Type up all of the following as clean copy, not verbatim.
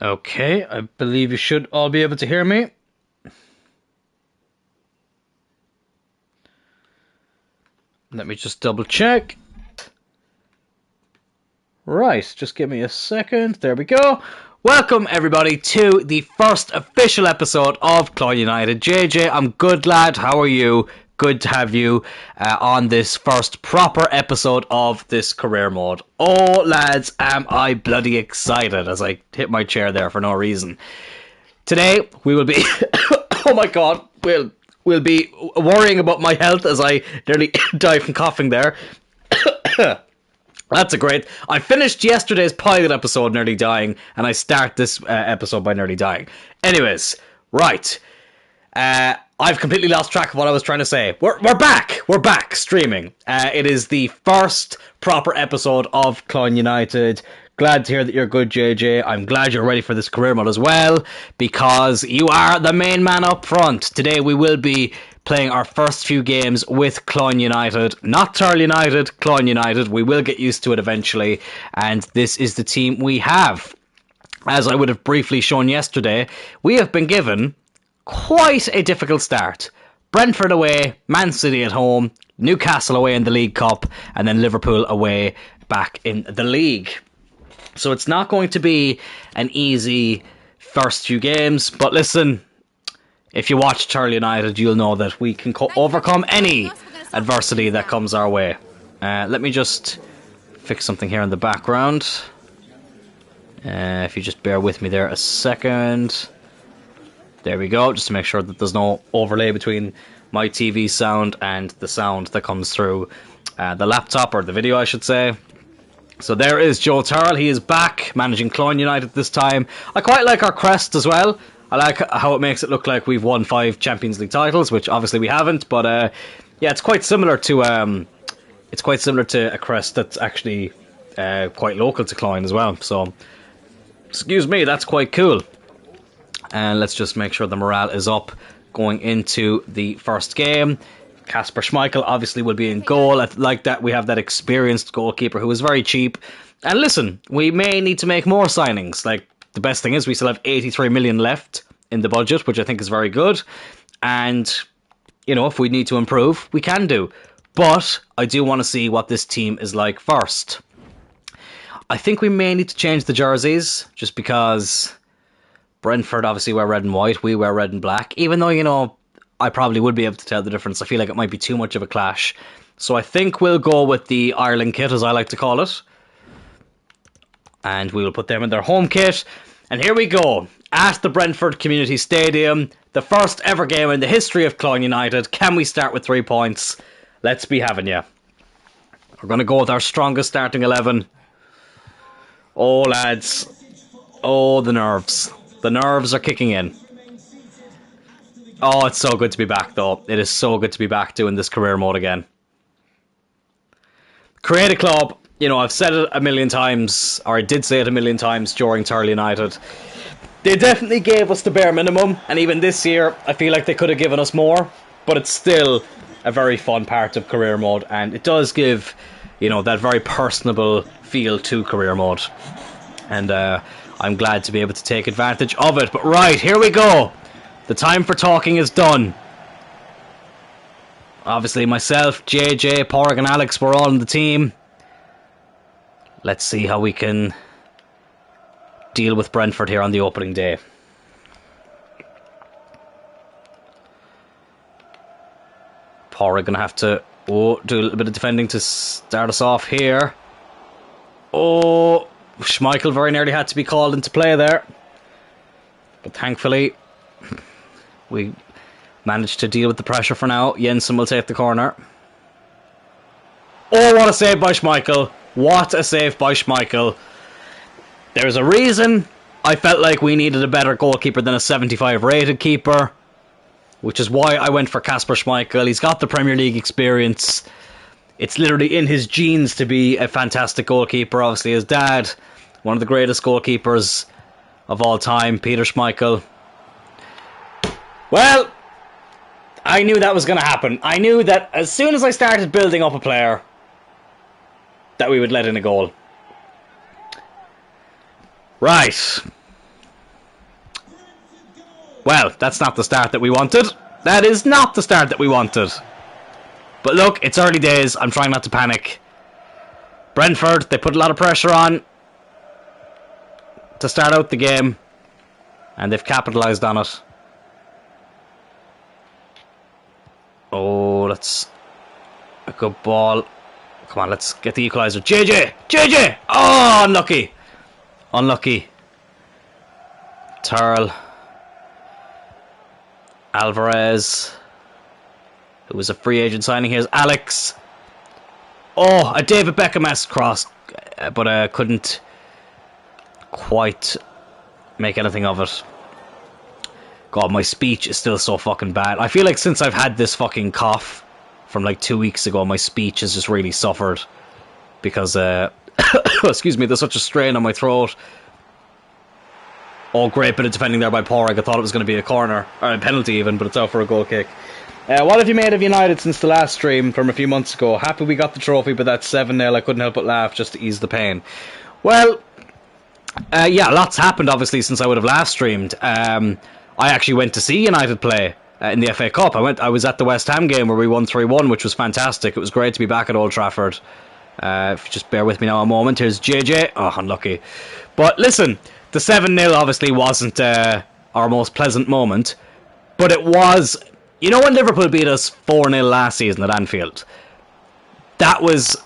Okay, I believe you should all be able to hear me. Let me just double check. Right, just give me a second. There we go. Welcome everybody to the first official episode of Cloyne United. JJ, I'm good lad, how are you? Good to have you on this first proper episode of this career mode. Oh lads, am I bloody excited as I hit my chair there for no reason. Today we will be oh my god, we'll be worrying about my health as I nearly died from coughing there. That's a great... I finished yesterday's pilot episode nearly dying, and I start this episode by nearly dying. Anyways, right. I've completely lost track of what I was trying to say. We're back! We're back streaming. It is the first proper episode of Cloyne United. Glad to hear that you're good, JJ. I'm glad you're ready for this career mode as well, because you are the main man up front. Today we will be playing our first few games with Cloyne United. Not Turl United, Cloyne United. We will get used to it eventually, and this is the team we have. As I would have briefly shown yesterday, we have been given quite a difficult start. Brentford away, Man City at home, Newcastle away in the League Cup, and then Liverpool away back in the league. So it's not going to be an easy first few games, but listen, if you watch Turl United, you'll know that we can overcome any adversity that comes our way. Let me just fix something here in the background. If you just bear with me there a second. There we go, just to make sure that there's no overlay between my TV sound and the sound that comes through the laptop, or the video I should say. So there is Joe Turl, he is back, managing Cloyne United this time. I quite like our crest as well. I like how it makes it look like we've won 5 Champions League titles, which obviously we haven't, but yeah, it's quite similar to a crest that's actually quite local to Cloyne as well. So, excuse me, that's quite cool. And let's just make sure the morale is up going into the first game. Kasper Schmeichel obviously will be in goal. Like that, we have that experienced goalkeeper who is very cheap. And listen, we may need to make more signings. Like, the best thing is we still have 83 million left in the budget, which I think is very good. And, you know, if we need to improve, we can do. But I do want to see what this team is like first. I think we may need to change the jerseys, just because Brentford obviously wear red and white, we wear red and black. Even though, you know, I probably would be able to tell the difference. I feel like it might be too much of a clash. So I think we'll go with the Ireland kit, as I like to call it. And we will put them in their home kit. And here we go. At the Brentford Community Stadium. The first ever game in the history of Cloyne United. Can we start with 3 points? Let's be having ya. We're going to go with our strongest starting 11. Oh, lads. Oh, the nerves. The nerves are kicking in. Oh, it's so good to be back, though. It is so good to be back doing this career mode again. Create a club. You know, I've said it a million times, or I did say it a million times during Turl United. They definitely gave us the bare minimum, and even this year, I feel like they could have given us more, but it's still a very fun part of career mode, and it does give, you know, that very personable feel to career mode. And I'm glad to be able to take advantage of it. But right, here we go. The time for talking is done. Obviously myself, JJ, Porg and Alex were all in the team. Let's see how we can deal with Brentford here on the opening day. Porg going to have to do a little bit of defending to start us off here. Oh, Schmeichel very nearly had to be called into play there. But thankfully, we managed to deal with the pressure for now. Jensen will take the corner. Oh, what a save by Schmeichel. What a save by Schmeichel. There's a reason I felt like we needed a better goalkeeper than a 75 rated keeper, which is why I went for Kasper Schmeichel. He's got the Premier League experience. It's literally in his genes to be a fantastic goalkeeper. Obviously his dad, one of the greatest goalkeepers of all time, Peter Schmeichel. Well, I knew that was going to happen. I knew that as soon as I started building up a player, that we would let in a goal. Right. Well, that's not the start that we wanted. That is not the start that we wanted. But look, it's early days. I'm trying not to panic. Brentford, they put a lot of pressure on to start out the game, and they've capitalised on it. Oh, that's a good ball. Come on, let's get the equaliser. JJ! JJ! Oh, unlucky. Unlucky. Turl. Alvarez, who was a free agent signing. Here's Alex. Oh, a David Beckham-esque cross, but couldn't quite make anything of it. God, my speech is still so fucking bad. I feel like since I've had this fucking cough from like 2 weeks ago, my speech has just really suffered because, excuse me, there's such a strain on my throat. Oh, great bit of defending there by Porrig. I thought it was going to be a corner, or a penalty even, but it's out for a goal kick. What have you made of United since the last stream from a few months ago? Happy we got the trophy, but that's 7-0. I couldn't help but laugh just to ease the pain. Well, yeah, lots happened obviously since I would have last streamed. I actually went to see United play in the FA Cup. I was at the West Ham game where we won 3-1, which was fantastic. It was great to be back at Old Trafford. If you just bear with me now a moment. Here's JJ. Oh, unlucky. But listen, the 7-0 obviously wasn't our most pleasant moment, but it was... You know when Liverpool beat us 4-0 last season at Anfield? That was...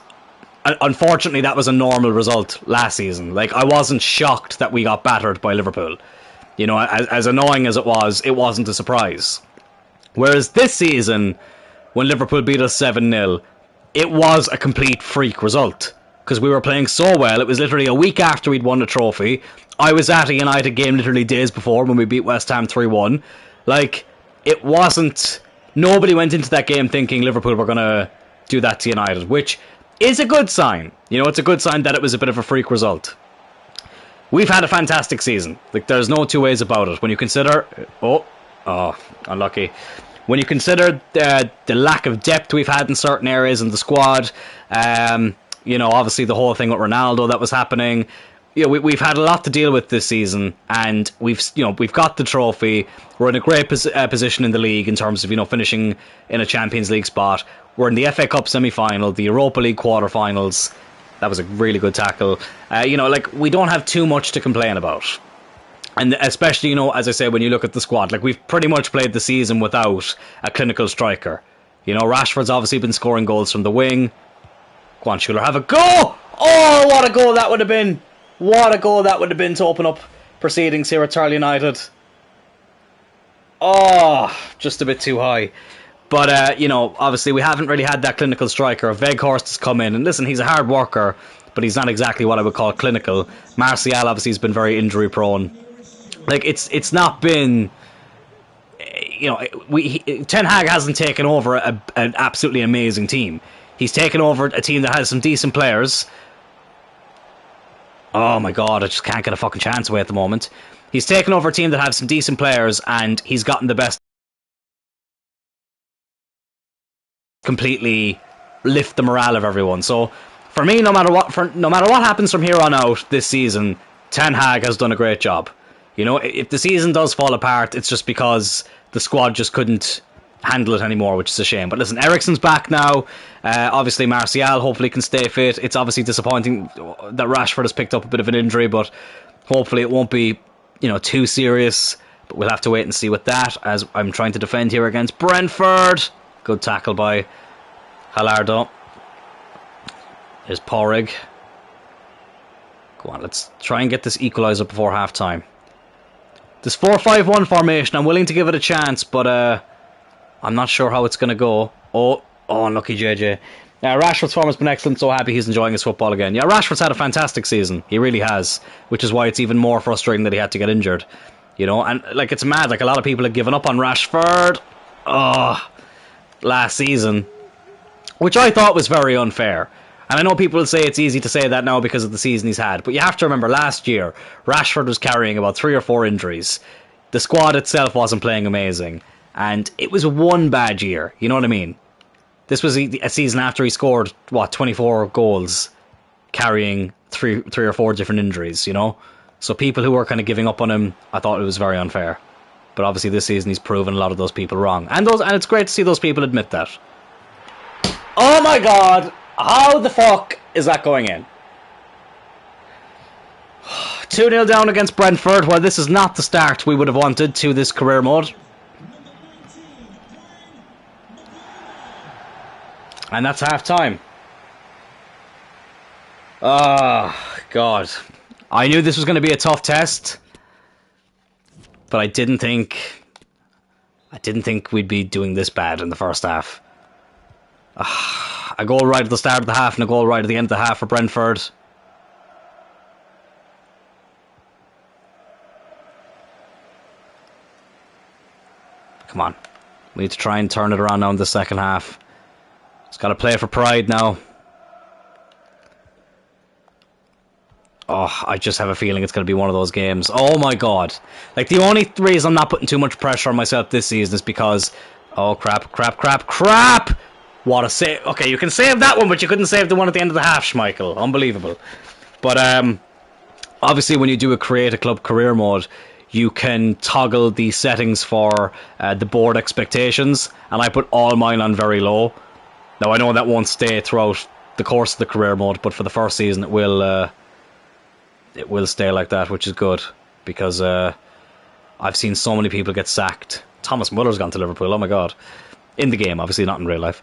Unfortunately, that was a normal result last season. Like, I wasn't shocked that we got battered by Liverpool. You know, as annoying as it wasn't a surprise. Whereas this season, when Liverpool beat us 7-0, it was a complete freak result. Because we were playing so well. It was literally a week after we'd won the trophy. I was at a United game literally days before when we beat West Ham 3-1. Like, it wasn't... Nobody went into that game thinking Liverpool were going to do that to United, which is a good sign. You know, it's a good sign that it was a bit of a freak result. We've had a fantastic season. Like, there's no two ways about it. When you consider... Oh, unlucky. When you consider the lack of depth we've had in certain areas in the squad, you know, obviously the whole thing with Ronaldo that was happening. You know, we've had a lot to deal with this season, and we've got the trophy. We're in a great position in the league in terms of, you know, finishing in a Champions League spot. We're in the FA Cup semi-final, the Europa League quarter-finals. That was a really good tackle. You know, like, we don't have too much to complain about. And especially, you know, as I say, when you look at the squad, like, we've pretty much played the season without a clinical striker. You know, Rashford's obviously been scoring goals from the wing. Go on, Schuler, have a go! Oh, what a goal that would have been! What a goal that would have been to open up proceedings here at Turl United. Oh, just a bit too high. But, you know, obviously we haven't really had that clinical striker. Weghorst has come in, and listen, he's a hard worker, but he's not exactly what I would call clinical. Martial obviously has been very injury prone. Like, it's not been... You know, Ten Hag hasn't taken over an absolutely amazing team. He's taken over a team that has some decent players. Oh my god, I just can't get a fucking chance away at the moment. He's taken over a team that has some decent players, and he's gotten the best. Completely lift the morale of everyone. So, for me, no matter what happens from here on out this season, Ten Hag has done a great job. You know, if the season does fall apart, it's just because the squad just couldn't handle it anymore, which is a shame. But listen, Eriksen's back now. Obviously, Martial hopefully can stay fit. It's obviously disappointing that Rashford has picked up a bit of an injury, but hopefully it won't be, you know, too serious. But we'll have to wait and see with that, as I'm trying to defend here against Brentford. Good tackle by Halardo. There's Porrig. Go on, let's try and get this equaliser before half-time. This 4-5-1 formation, I'm willing to give it a chance, but I'm not sure how it's going to go. Oh, unlucky JJ. Rashford's form has been excellent, so happy he's enjoying his football again. Yeah, Rashford's had a fantastic season. He really has, which is why it's even more frustrating that he had to get injured. You know, and like, it's mad. Like, a lot of people have given up on Rashford last season, which I thought was very unfair. And I know people will say it's easy to say that now because of the season he's had, but you have to remember last year, Rashford was carrying about 3 or 4 injuries. The squad itself wasn't playing amazing, and it was one bad year, you know what I mean? This was a season after he scored, 24 goals, carrying 3 or 4 different injuries, you know? So people who were kind of giving up on him, I thought it was very unfair. But obviously this season he's proven a lot of those people wrong. And it's great to see those people admit that. Oh my god! How the fuck is that going in? 2-0 down against Brentford. Well, this is not the start we would have wanted to this career mode. And that's half time. Oh, God. I knew this was going to be a tough test. But I didn't think we'd be doing this bad in the first half. A goal right at the start of the half and a goal right at the end of the half for Brentford. Come on. We need to try and turn it around now in the second half. It's got to play for pride now. Oh, I just have a feeling it's going to be one of those games. Oh my god. Like, the only reason I'm not putting too much pressure on myself this season is because... Oh, crap. What a save. Okay, you can save that one, but you couldn't save the one at the end of the half, Schmeichel. Unbelievable. But, obviously, when you do a Create a Club career mode, you can toggle the settings for the board expectations, and I put all mine on very low. Now, I know that won't stay throughout the course of the career mode, but for the first season, it will stay like that, which is good, because I've seen so many people get sacked. Thomas Muller's gone to Liverpool, oh my god. In the game, obviously, not in real life.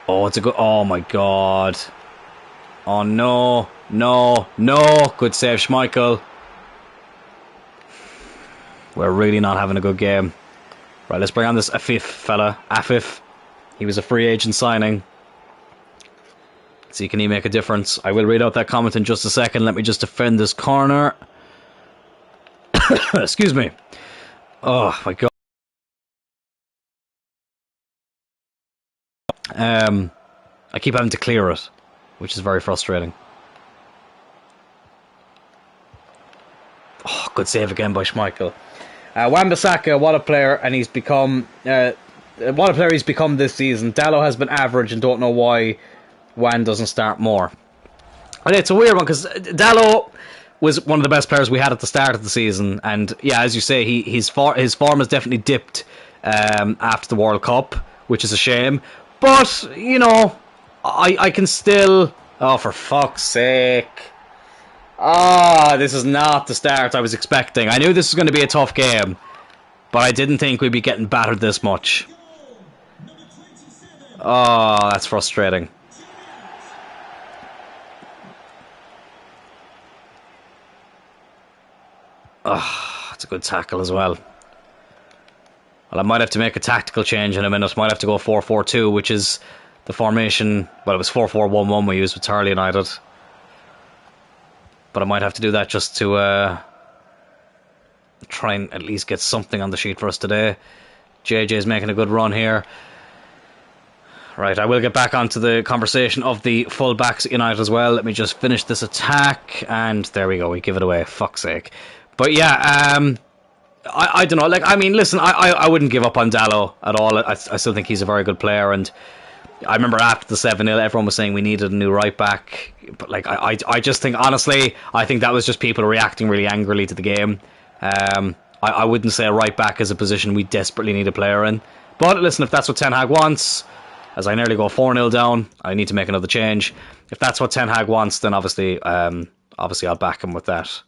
Oh, it's a good... Oh my god. Oh no. Good save, Schmeichel. We're really not having a good game. Right, let's bring on this Afif fella. Afif. He was a free agent signing. See, can he make a difference? I will read out that comment in just a second. Let me just defend this corner. Excuse me. Oh my god. I keep having to clear it, which is very frustrating. Oh, good save again by Schmeichel. Wan-Bissaka, what a player, and he's become what a player he's become this season. Dalot has been average, and don't know why Wan doesn't start more. And it's a weird one because Dalot was one of the best players we had at the start of the season, and yeah, as you say, his form has definitely dipped after the World Cup, which is a shame. But you know, I can still. Oh, for fuck's sake! Ah, this is not the start I was expecting. I knew this was going to be a tough game, but I didn't think we'd be getting battered this much. Oh, that's frustrating. Oh, it's a good tackle as well. Well, I might have to make a tactical change in a minute. Might have to go 4-4-2, which is the formation. Well, it was 4-4-1-1 we used with Tarley United. But I might have to do that just to try and at least get something on the sheet for us today. JJ's making a good run here. Right, I will get back onto the conversation of the full-backs at United as well. Let me just finish this attack, and there we go, we give it away, fuck's sake. But yeah, I don't know, like, I mean, listen, I wouldn't give up on Dalot at all. I still think he's a very good player, and I remember after the 7-0, everyone was saying we needed a new right-back, but like, I just think, honestly, I think that was just people reacting really angrily to the game. I wouldn't say a right-back is a position we desperately need a player in. But listen, if that's what Ten Hag wants, as I nearly go 4-0 down, I need to make another change. If that's what Ten Hag wants, then obviously I'll back him with that.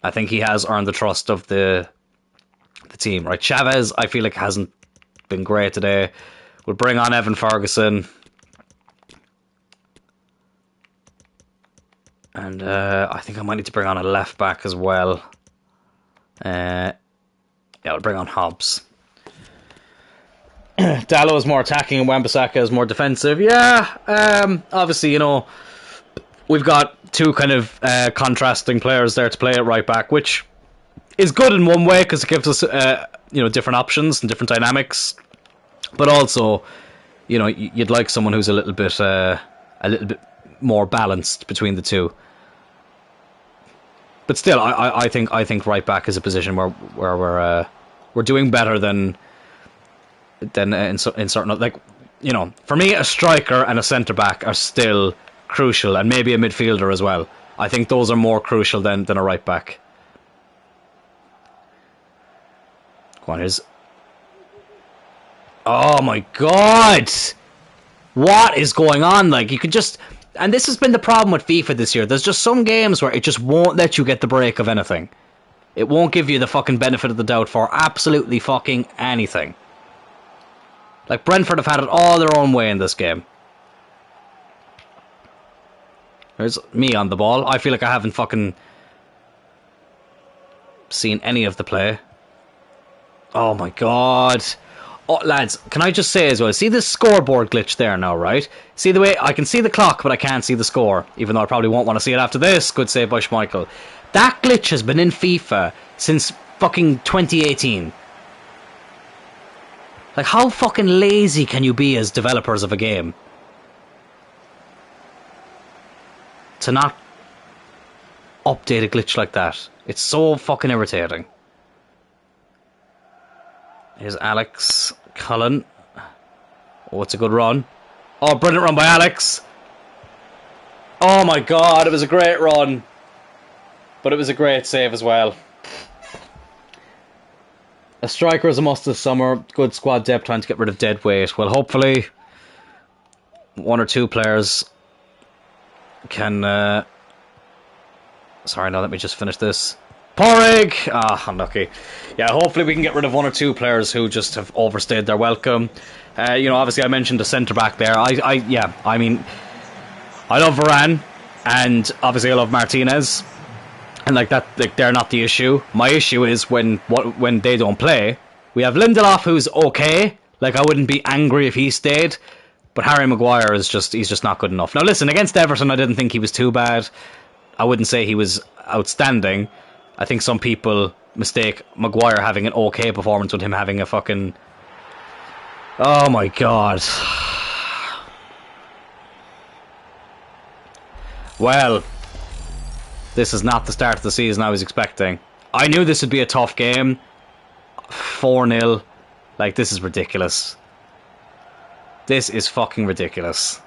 I think he has earned the trust of the team, right? Chavez, I feel like hasn't been great today. We'll bring on Evan Ferguson. And I think I might need to bring on a left back as well. Yeah, I'll bring on Hobbs. Dalot is more attacking and Wan-Bissaka is more defensive. Yeah, obviously, you know, we've got two kind of contrasting players there to play at right back, which is good in one way because it gives us you know, different options and different dynamics. But also, you know, you'd like someone who's a little bit more balanced between the two. But still, I think right back is a position where we're doing better than in certain, like, you know, for me a striker and a centre back are still crucial, and maybe a midfielder as well. I think those are more crucial than a right back. Go on, here's... Oh my god! What is going on? Like, you could just... And this has been the problem with FIFA this year. There's just some games where it just won't let you get the break of anything. It won't give you the fucking benefit of the doubt for absolutely fucking anything. Like, Brentford have had it all their own way in this game. There's me on the ball. I feel like I haven't fucking seen any of the play. Oh my god. Oh, lads, can I just say as well, see this scoreboard glitch there now, right? See the way, I can see the clock, but I can't see the score. Even though I probably won't want to see it after this. Good save by Schmeichel. That glitch has been in FIFA since fucking 2018. Like, how fucking lazy can you be as developers of a game? To not update a glitch like that. It's so fucking irritating. Here's Alex Cullen. Oh, it's a good run. Oh, brilliant run by Alex. Oh my god, it was a great run. But it was a great save as well. A striker is a must this summer. Good squad depth, trying to get rid of dead weight. Well, hopefully one or two players can... Sorry, now let me just finish this. Porrig! Ah, unlucky. Yeah, hopefully we can get rid of one or two players who just have overstayed their welcome. You know, obviously I mentioned the centre-back there. I mean, I love Varane, and obviously I love Martinez. And like that, like, they're not the issue. My issue is when they don't play. We have Lindelof, who's okay. Like, I wouldn't be angry if he stayed. But Harry Maguire is he's just not good enough. Now listen, against Everton I didn't think he was too bad. I wouldn't say he was outstanding. I think some people mistake Maguire having an okay performance with him having a fucking... Oh my god. Well, this is not the start of the season I was expecting. I knew this would be a tough game. 4-0. Like, this is ridiculous. This is fucking ridiculous.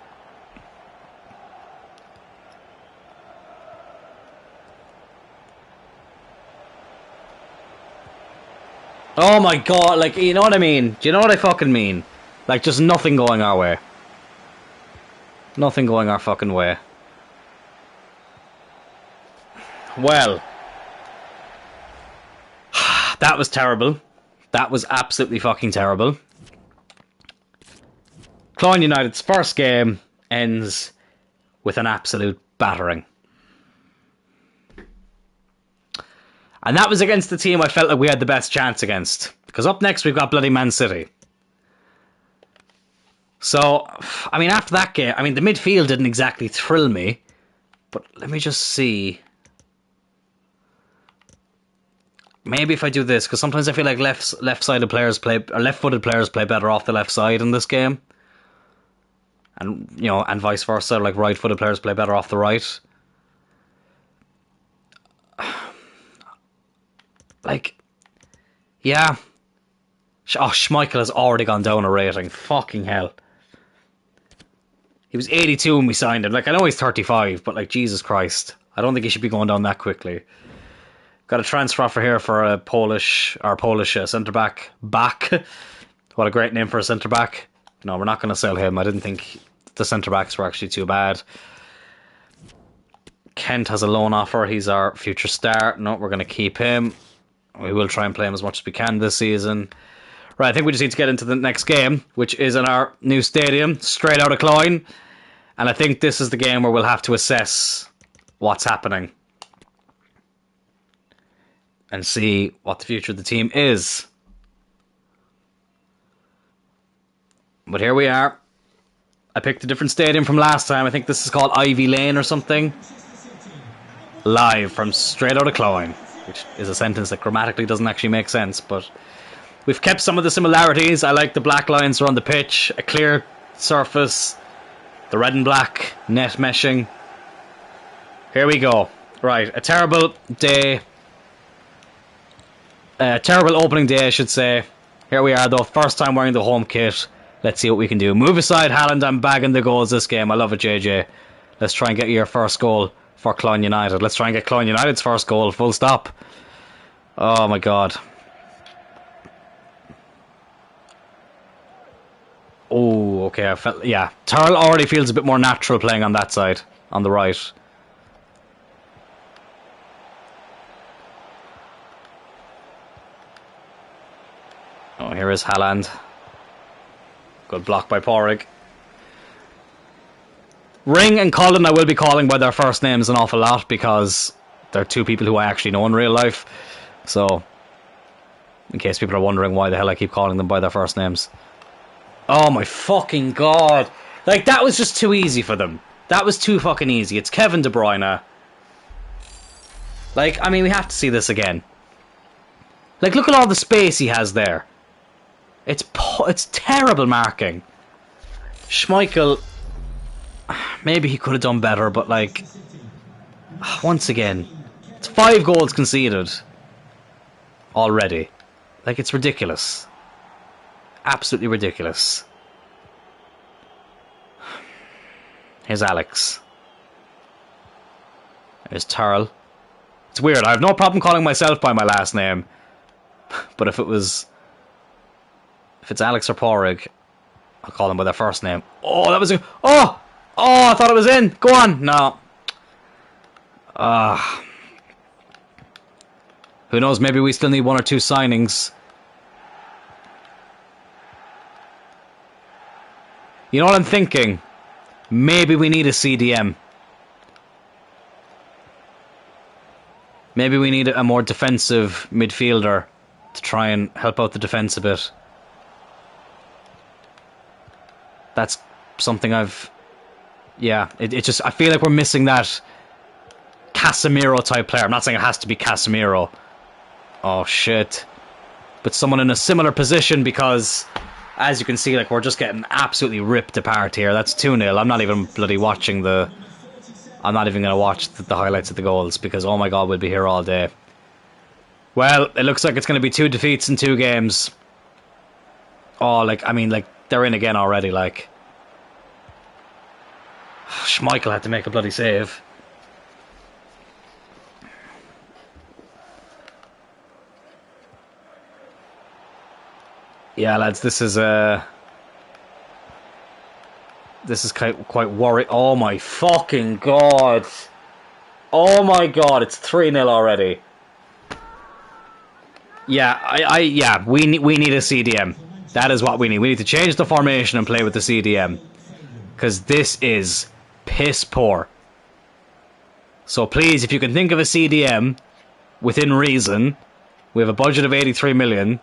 Oh my god, like, you know what I mean? Do you know what I fucking mean? Like, just nothing going our way. Nothing going our fucking way. Well. That was terrible. That was absolutely fucking terrible. Cloyne United's first game ends with an absolute battering. And that was against the team I felt like we had the best chance against. Because up next we've got bloody Man City. So, I mean, after that game, I mean, the midfield didn't exactly thrill me. But let me just see. Maybe if I do this, because sometimes I feel like left-sided players play, or left-footed players play better off the left side in this game. And, you know, and vice versa, like right-footed players play better off the right. Like, yeah. Oh, Schmeichel has already gone down a rating. Fucking hell. He was 82 when we signed him. Like, I know he's 35, but like, Jesus Christ. I don't think he should be going down that quickly. Got a transfer offer here for a Polish centre-back. What a great name for a centre-back. No, we're not going to sell him. I didn't think the centre-backs were actually too bad. Kent has a loan offer. He's our future star. No, we're going to keep him. We will try and play him as much as we can this season. Right, I think we just need to get into the next game, which is in our new stadium, straight out of Cloyne. And I think this is the game where we'll have to assess what's happening. And see what the future of the team is. But here we are. I picked a different stadium from last time. I think this is called Ivy Lane or something. Live from straight out of Cloyne. Which is a sentence that grammatically doesn't actually make sense, but we've kept some of the similarities. I like the black lines around the pitch, a clear surface, the red and black net meshing. Here we go. Right, a terrible day. Terrible opening day, I should say. Here we are, though. First time wearing the home kit. Let's see what we can do. Move aside, Haaland. I'm bagging the goals this game. I love it, JJ. Let's try and get your first goal for Cloyne United. Let's try and get Cloyne United's first goal, full stop. Oh my god. Oh, okay, I felt, yeah. Turl already feels a bit more natural playing on that side, on the right. Oh, here is Haaland. Good block by Porrig. Ring and Cullen I will be calling by their first names an awful lot because they're two people who I actually know in real life. So, in case people are wondering why the hell I keep calling them by their first names. Oh my fucking god. Like, that was just too easy for them. That was too fucking easy. It's Kevin De Bruyne. Like, I mean, we have to see this again. Like, look at all the space he has there. It's terrible marking. Schmeichel, maybe he could have done better, but like, once again, it's 5 goals conceded already. Like, it's ridiculous. Absolutely ridiculous. Here's Alex. There's Turl. It's weird, I have no problem calling myself by my last name. But if it's Alex or Porrig, I'll call them by their first name. Oh, that was a... Oh! Oh, I thought it was in! Go on! No. Who knows, maybe we still need 1 or 2 signings. You know what I'm thinking? Maybe we need a CDM. Maybe we need a more defensive midfielder to try and help out the defence a bit. That's something I've... Yeah, it just... I feel like we're missing that Casemiro type player. I'm not saying it has to be Casemiro. Oh, shit. But someone in a similar position because... As you can see, like, we're just getting absolutely ripped apart here. That's 2-0. I'm not even bloody watching the... I'm not even going to watch the highlights of the goals because, oh my god, we'll be here all day. Well, it looks like it's going to be 2 defeats in 2 games. Oh, like, I mean, like, they're in again already, like. Schmeichel had to make a bloody save. Yeah, lads, this is quite worrying. Oh my fucking god! Oh my god! It's 3-0 already. Yeah, yeah, we need a CDM. That is what we need. We need to change the formation and play with the CDM because this is piss poor. So please, if you can think of a CDM within reason, we have a budget of 83 million.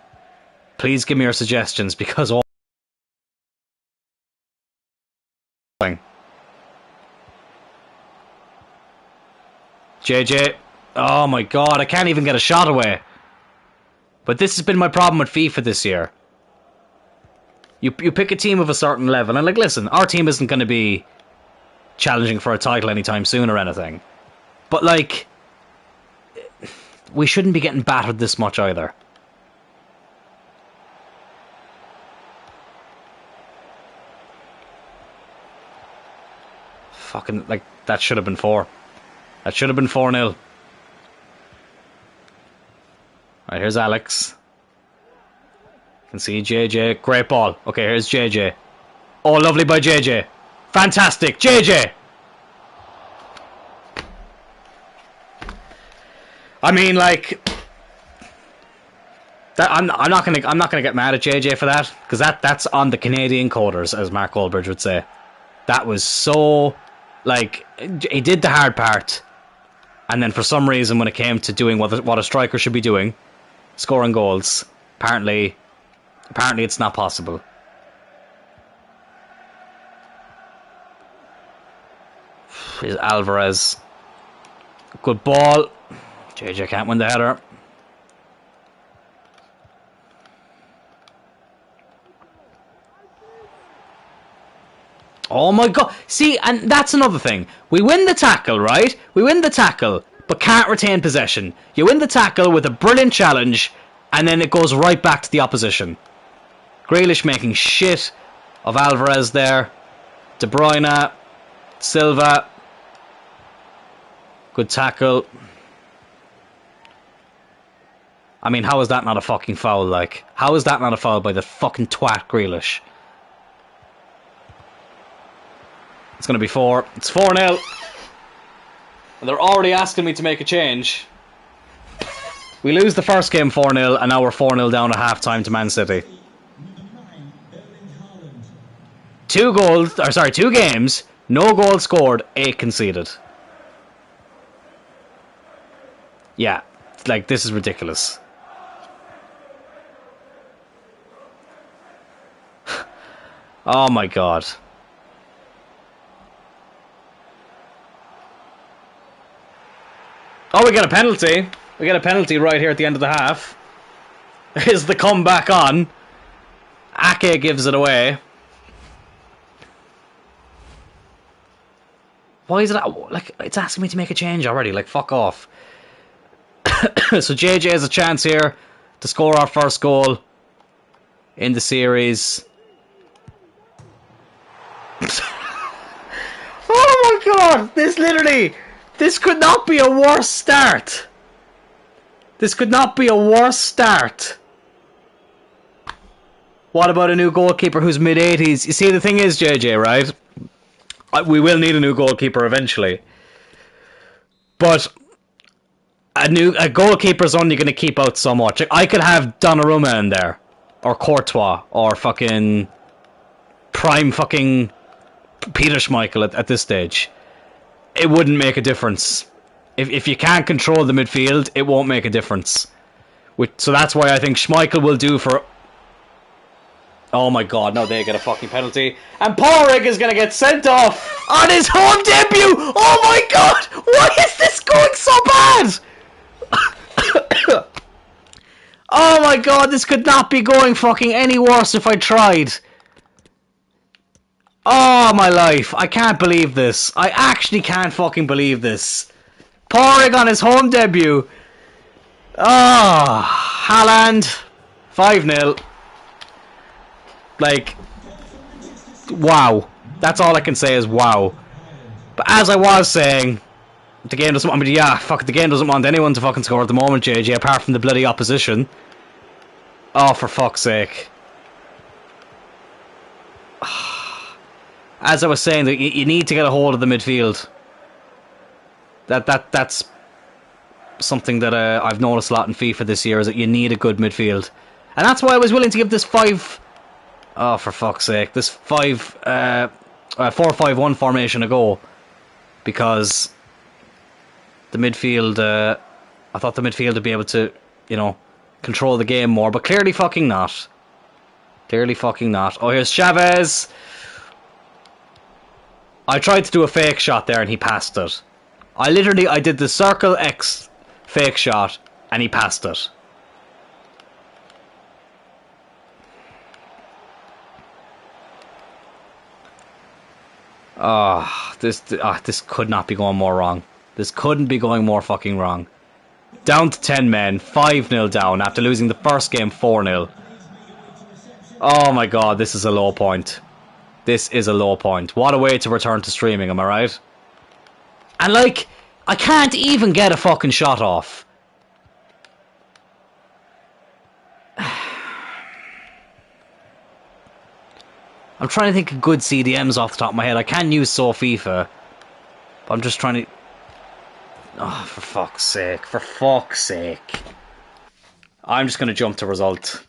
Please give me your suggestions because all. JJ, oh my god, I can't even get a shot away. But this has been my problem with FIFA this year. You pick a team of a certain level, and like, listen, our team isn't going to be challenging for a title anytime soon or anything. But like, we shouldn't be getting battered this much either. Fucking, like, that should have been 4. That should have been 4-0. Alright, here's Alex. You can see JJ. Great ball. Okay, here's JJ. Oh, lovely by JJ. Fantastic. JJ! I mean, like... That, I'm not gonna get mad at JJ for that, because that's on the Canadian coders, as Mark Goldbridge would say. That was so... Like, he did the hard part, and then for some reason when it came to doing what a striker should be doing, scoring goals, apparently it's not possible. Here's Alvarez. Good ball. JJ can't win the header. Oh my god. See, and that's another thing. We win the tackle, right? We win the tackle, but can't retain possession. You win the tackle with a brilliant challenge, and then it goes right back to the opposition. Grealish making shit of Alvarez there. De Bruyne. Silva. Good tackle. I mean, how is that not a fucking foul, like? How is that not a foul by the fucking twat Grealish? It's going to be 4. It's 4-0. And they're already asking me to make a change. We lose the first game 4-0, and now we're 4-0 down at half-time to Man City. 2 games, no goals scored, 8 conceded. Yeah, like, this is ridiculous. Oh my god. Oh, we get a penalty. We get a penalty right here at the end of the half. Is the comeback on? Ake gives it away. Why is it... Like, it's asking me to make a change already. Like, fuck off. So JJ has a chance here to score our first goal in the series. Oh my god! This could not be a worse start. This could not be a worse start. What about a new goalkeeper who's mid-80s? You see, the thing is, JJ, right? We will need a new goalkeeper eventually. But a goalkeeper's only going to keep out so much. I could have Donnarumma in there. Or Courtois. Or fucking... prime fucking... Peter Schmeichel at this stage. It wouldn't make a difference. If you can't control the midfield, it won't make a difference. So that's why I think Schmeichel will do for... Oh my god, no, they get a fucking penalty. And Porrig is going to get sent off on his home debut! Oh my god! Why is this going so bad? Oh my god, this could not be going fucking any worse if I tried. Oh my life, I can't believe this. I actually can't fucking believe this. Porrig on his home debut. Oh, Haaland, 5-0. Like, wow. That's all I can say is wow. But as I was saying, the game doesn't want me to... Yeah, fuck, the game doesn't want anyone to fucking score at the moment, JJ, apart from the bloody opposition. Oh, for fuck's sake. As I was saying, you need to get a hold of the midfield. That's something that I've noticed a lot in FIFA this year, is that you need a good midfield. And that's why I was willing to give this 5... Oh, for fuck's sake. This 4-5-1 formation a go. Because the midfield... I thought the midfield would be able to, you know, control the game more. But clearly fucking not. Clearly fucking not. Oh, here's Chavez. I tried to do a fake shot there and he passed it. I did the circle X fake shot and he passed it. This could not be going more wrong. This couldn't be going more fucking wrong. Down to 10 men, 5-0 down after losing the first game 4-0. Oh my god, this is a low point. This is a low point. What a way to return to streaming, am I right? And like, I can't even get a fucking shot off. I'm trying to think of good CDMs off the top of my head. I can use FIFA, but I'm just trying to... Oh, for fuck's sake. For fuck's sake. I'm just going to jump to result.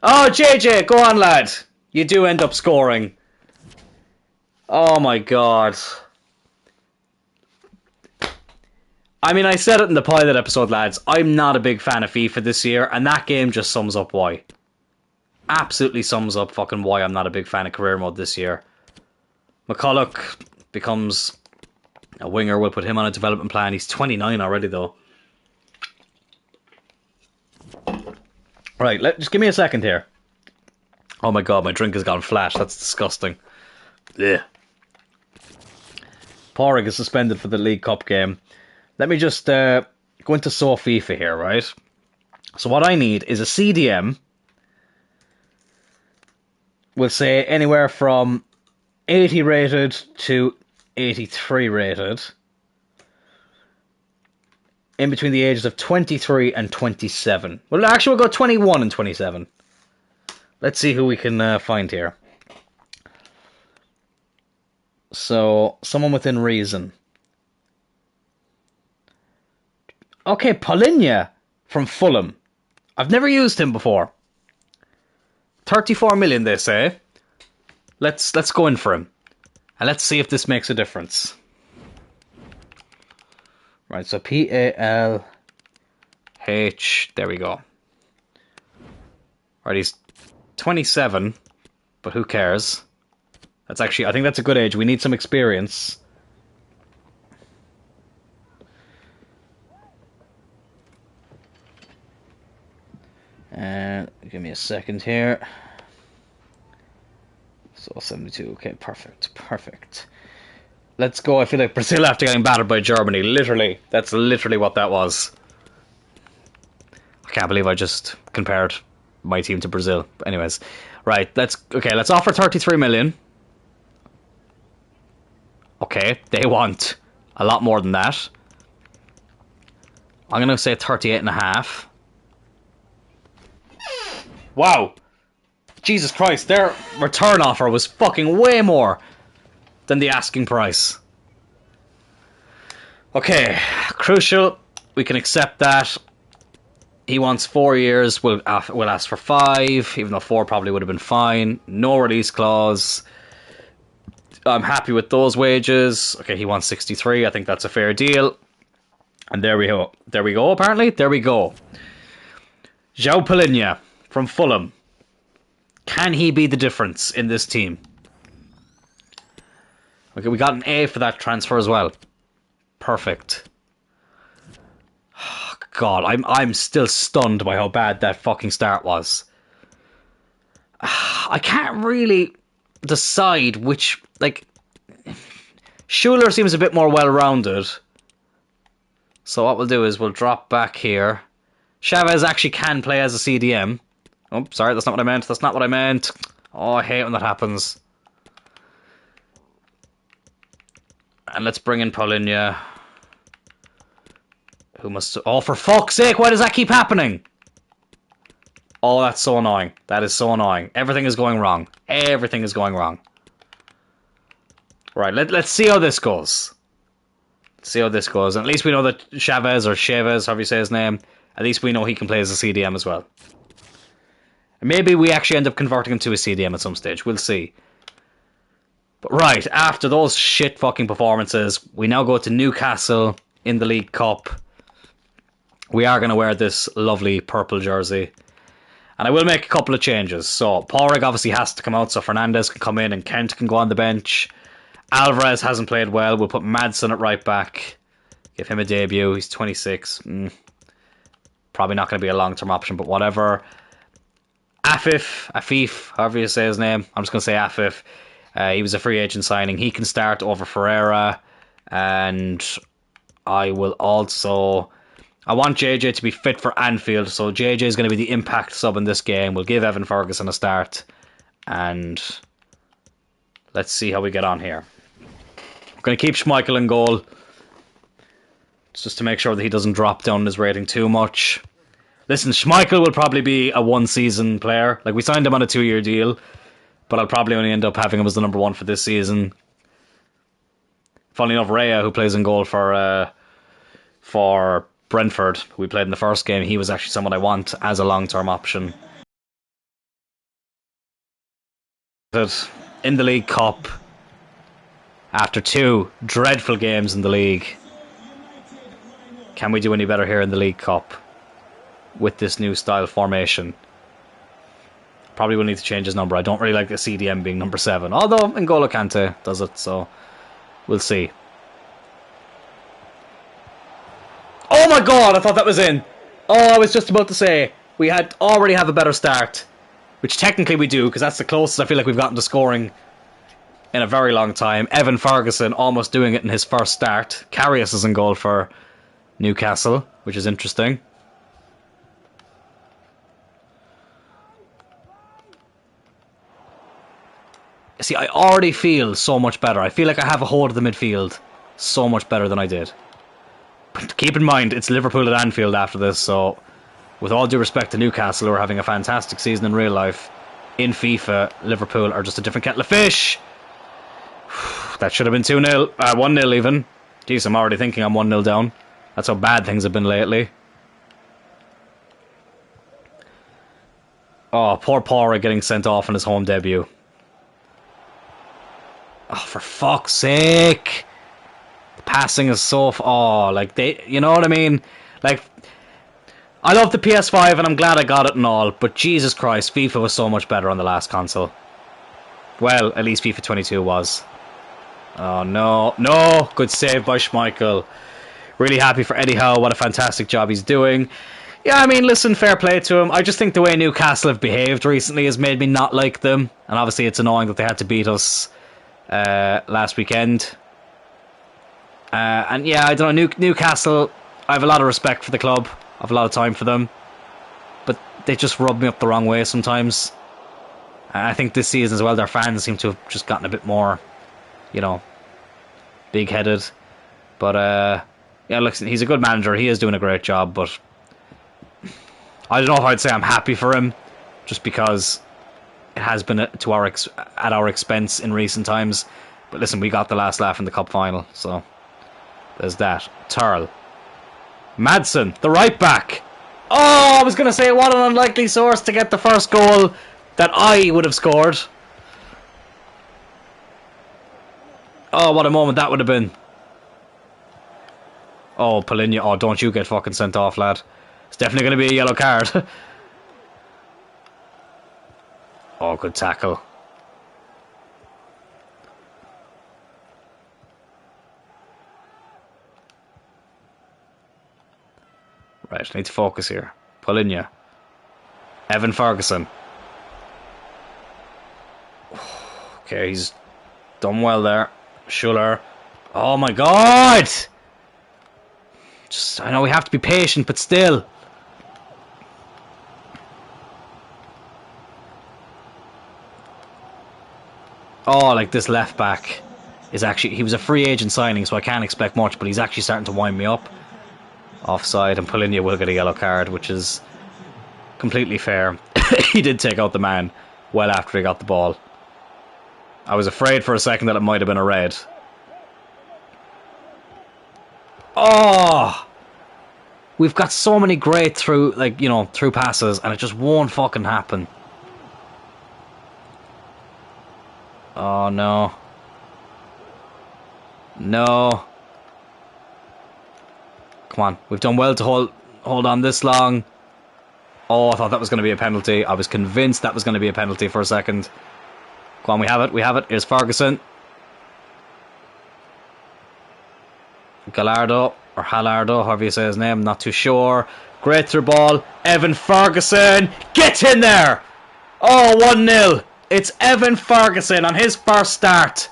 Oh, JJ, go on, lad. You do end up scoring. Oh my god. I mean, I said it in the pilot episode, lads. I'm not a big fan of FIFA this year, and that game just sums up why. Absolutely sums up fucking why I'm not a big fan of career mode this year. McCulloch becomes a winger. We'll put him on a development plan. He's 29 already, though. Right, just give me a second here. Oh my god, my drink has gone flat. That's disgusting. Ugh. Porrig is suspended for the League Cup game. Let me just go into FIFA here, right? So what I need is a CDM. We'll say anywhere from 80 rated to 83 rated. in between the ages of 23 and 27. Well, actually, we'll go 21 and 27. Let's see who we can find here. So, someone within reason. Okay, Paulinho from Fulham. I've never used him before. 34 million, they say. Let's go in for him. And let's see if this makes a difference. Right, so Palh. There we go. Right, he's 27, but who cares? That's actually, I think that's a good age. We need some experience. Give me a second here. So 72, okay, perfect. Let's go. I feel like Brazil after getting battered by Germany. Literally, that's literally what that was. I can't believe I just compared my team to Brazil. But anyways, right, let's offer 33 million. Okay, they want a lot more than that. I'm gonna say 38 and a half. Wow. Jesus Christ, their return offer was fucking way more than the asking price. Okay, crucial. We can accept that. He wants 4 years. We'll ask for 5, even though 4 probably would have been fine. No release clause. I'm happy with those wages. Okay, he wants 63. I think that's a fair deal. And there we go. There we go, apparently. There we go. João Palhinha from Fulham. Can he be the difference in this team? Okay, we got an A for that transfer as well. Perfect. God, I'm still stunned by how bad that fucking start was. I can't really decide which, like, Schuler seems a bit more well-rounded. So what we'll do is we'll drop back here. Chavez actually can play as a CDM. Oh, sorry, that's not what I meant. Oh, I hate when that happens. And let's bring in Paulinho. Who must... Oh, for fuck's sake, why does that keep happening? Oh, that's so annoying. That is so annoying. Everything is going wrong. Everything is going wrong. Right, let's see how this goes. Let's see how this goes. And at least we know that Chavez, or Chavez, however you say his name, at least we know he can play as a CDM as well. And maybe we actually end up converting him to a CDM at some stage. We'll see. But right, after those shit fucking performances, we now go to Newcastle in the League Cup. We are going to wear this lovely purple jersey. And I will make a couple of changes. So, Pauric obviously has to come out, so Fernandes can come in and Kent can go on the bench. Alvarez hasn't played well. We'll put Maddison at right back. Give him a debut. He's 26. Probably not going to be a long-term option, but whatever. Afif, however you say his name. I'm just going to say Afif. He was a free agent signing. He can start over Ferreira. And I will also... I want JJ to be fit for Anfield, so JJ is going to be the impact sub in this game. We'll give Evan Ferguson a start. And let's see how we get on here. We're going to keep Schmeichel in goal. Just to make sure that he doesn't drop down his rating too much. Listen, Schmeichel will probably be a one-season player. Like, we signed him on a 2-year deal, but I'll probably only end up having him as the number 1 for this season. Funnily enough, Raya, who plays in goal for Brentford, who we played in the first game, he was actually someone I want as a long-term option. In the League Cup, after 2 dreadful games in the league, can we do any better here in the League Cup with this new style formation? Probably will need to change his number. I don't really like the CDM being number 7, although N'Golo Kante does it, so we'll see. Oh my god, I thought that was in. Oh, I was just about to say, we already have a better start. Which technically we do, because that's the closest I feel like we've gotten to scoring in a very long time. Evan Ferguson almost doing it in his first start. Karius is in goal for Newcastle, which is interesting. See, I already feel so much better. I feel like I have a hold of the midfield so much better than I did. But keep in mind, it's Liverpool at Anfield after this, so with all due respect to Newcastle, who are having a fantastic season in real life, in FIFA, Liverpool are just a different kettle of fish. That should have been 2-0, 1-0 even. Jeez, I'm already thinking I'm 1-0 down. That's how bad things have been lately. Oh, poor Pora getting sent off in his home debut. Oh, for fuck's sake. The passing is so... like, you know what I mean? Like, I love the PS5 and I'm glad I got it and all, but Jesus Christ, FIFA was so much better on the last console. Well, at least FIFA 22 was. Oh, no. No! Good save by Schmeichel. Really happy for Eddie Howe. What a fantastic job he's doing. Yeah, I mean, listen, fair play to him. I just think the way Newcastle have behaved recently has made me not like them. And obviously it's annoying that they had to beat us last weekend. And yeah, I don't know, Newcastle, I have a lot of respect for the club. I have a lot of time for them. But they just rub me up the wrong way sometimes. And I think this season as well, their fans seem to have just gotten a bit more, you know, big-headed. But, yeah, look, he's a good manager. He is doing a great job, but I don't know if I'd say I'm happy for him, just because it has been at our expense in recent times. But listen, we got the last laugh in the cup final, so there's that. Turl. Madsen, the right back. Oh, I was going to say, what an unlikely source to get the first goal that I would have scored. Oh, what a moment that would have been. Oh, Polinia. Oh, don't you get fucking sent off, lad. It's definitely going to be a yellow card. Oh, good tackle. Right, I need to focus here. Polinia. Evan Ferguson. Okay, he's done well there. Schuller. Oh my god! Just, I know we have to be patient, but still. Oh, like this left back is actually... He was a free agent signing, so I can't expect much, but he's actually starting to wind me up. Offside, and Polinia will get a yellow card, which is completely fair. He did take out the man well after he got the ball. I was afraid for a second that it might have been a red. Oh! We've got so many great through passes, and it just won't fucking happen. Oh, no. No. Come on, we've done well to hold on this long. Oh, I thought that was going to be a penalty. I was convinced that was going to be a penalty for a second. Come on, we have it, we have it. Here's Ferguson. Gallardo, or Halardo, however you say his name, not too sure. Great through ball. Evan Ferguson, get in there! Oh, 1-0. It's Evan Ferguson on his first start.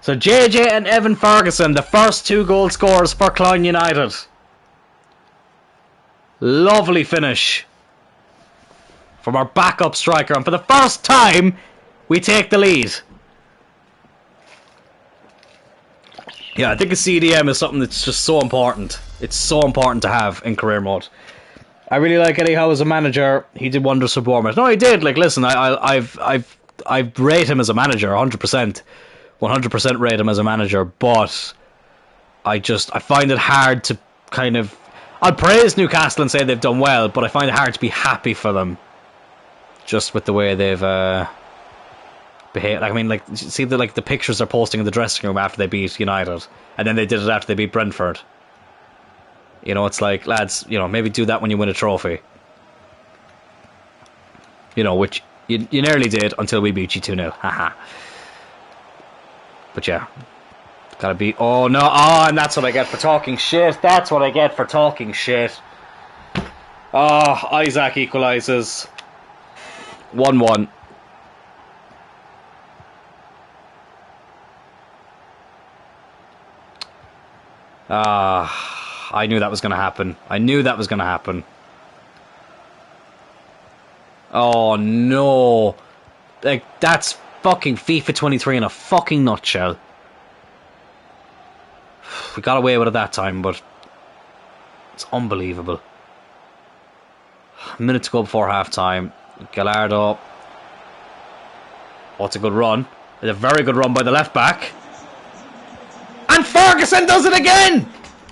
So JJ and Evan Ferguson, the first 2 goal scorers for Cloyne United. Lovely finish from our backup striker, and for the first time, we take the lead. Yeah, I think a CDM is something that's just so important. It's so important to have in career mode. I really like Eddie Howe as a manager. He did wonders for Bournemouth. No, he did. Like, listen, I rate him as a manager, 100%. 100% rate him as a manager, but I find it hard to kind of... I'd praise Newcastle and say they've done well, but I find it hard to be happy for them, just with the way they've behaved. I mean, like, see the pictures they're posting in the dressing room after they beat United, and then they did it after they beat Brentford. You know, it's like, lads, you know, maybe do that when you win a trophy. You know, which you nearly did until we beat you 2-0. Haha. But yeah, gotta be... Oh, no. Oh, and that's what I get for talking shit. That's what I get for talking shit. Oh, Isaac equalises. 1-1. I knew that was going to happen. I knew that was going to happen. Oh, no. Like, that's fucking FIFA 23 in a fucking nutshell. We got away with it that time, but it's unbelievable. A minute to go before half-time. Gallardo. Oh, it's a good run. It's a very good run by the left-back. And Ferguson does it again!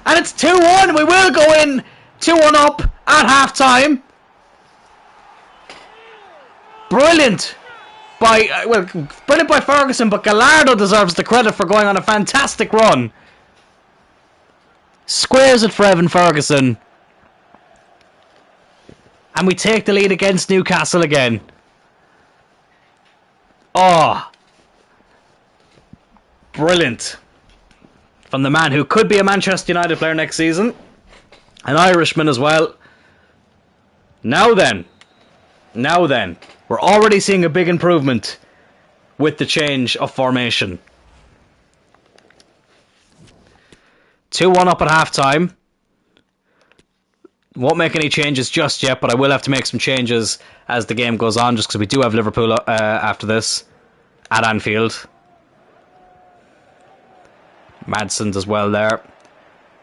And it's 2-1. We will go in 2-1 up at half-time. Brilliant brilliant by Ferguson, but Gallardo deserves the credit for going on a fantastic run. Squares it for Evan Ferguson. And we take the lead against Newcastle again. Oh. Brilliant. From the man who could be a Manchester United player next season. An Irishman as well. Now then. We're already seeing a big improvement with the change of formation. 2-1 up at half-time. Won't make any changes just yet, but I will have to make some changes as the game goes on, just because we do have Liverpool after this at Anfield. Madson's as well there.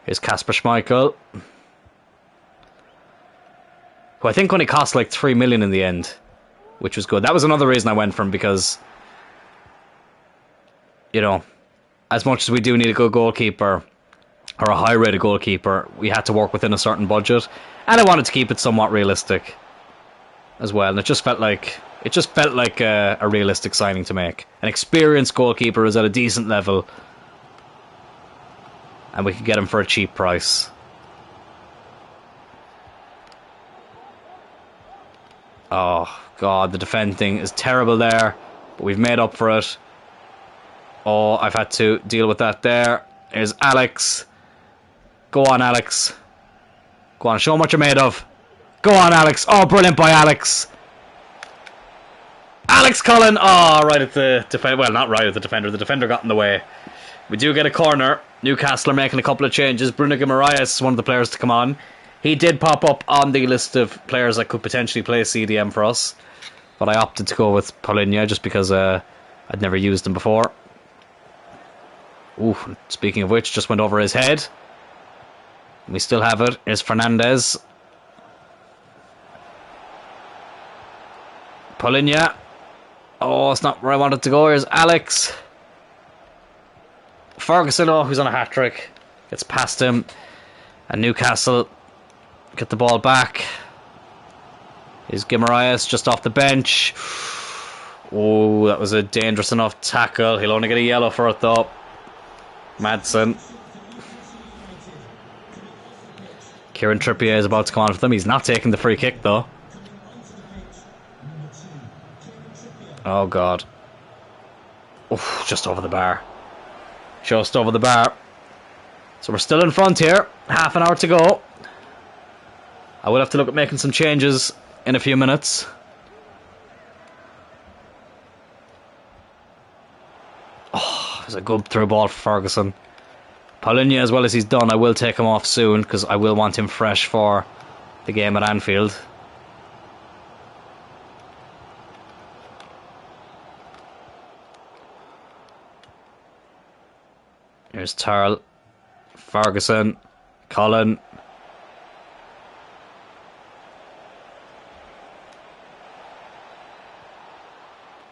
Here's Kasper Schmeichel, who I think only cost like 3 million in the end, which was good. That was another reason I went for him, because, you know, as much as we do need a good goalkeeper, or a high-rated goalkeeper, we had to work within a certain budget, and I wanted to keep it somewhat realistic as well. And it just felt like a realistic signing to make. An experienced goalkeeper is at a decent level, and we could get him for a cheap price. Oh God, the defending is terrible there, but we've made up for it. Oh, I've had to deal with that there. Here's Alex. Go on, Alex. Go on, show him what you're made of. Go on, Alex. Oh, brilliant by Alex. Alex Cloyne. Oh, right at the defender. Well, not right at the defender. The defender got in the way. We do get a corner. Newcastle are making a couple of changes. Bruno Guimaraes is one of the players to come on. He did pop up on the list of players that could potentially play CDM for us, but I opted to go with Paulinho just because I'd never used him before. Ooh, speaking of which, just went over his head. We still have it. Here's Fernandez. Paulinho. Oh, it's not where I wanted to go. Here's Alex. Ferguson, oh, who's on a hat-trick. Gets past him. And Newcastle get the ball back. Here's Guimaraes just off the bench. Oh, that was a dangerous enough tackle. He'll only get a yellow for it though. Madsen. Kieran Trippier is about to come on for them. He's not taking the free kick though. Oh God. Oh, just over the bar. Just over the bar. So we're still in front here. Half an hour to go. I will have to look at making some changes in a few minutes. Oh, there's a good through ball for Ferguson. Paulinho, as well as he's done, I will take him off soon because I will want him fresh for the game at Anfield. Here's Tarl, Ferguson, Cloyne.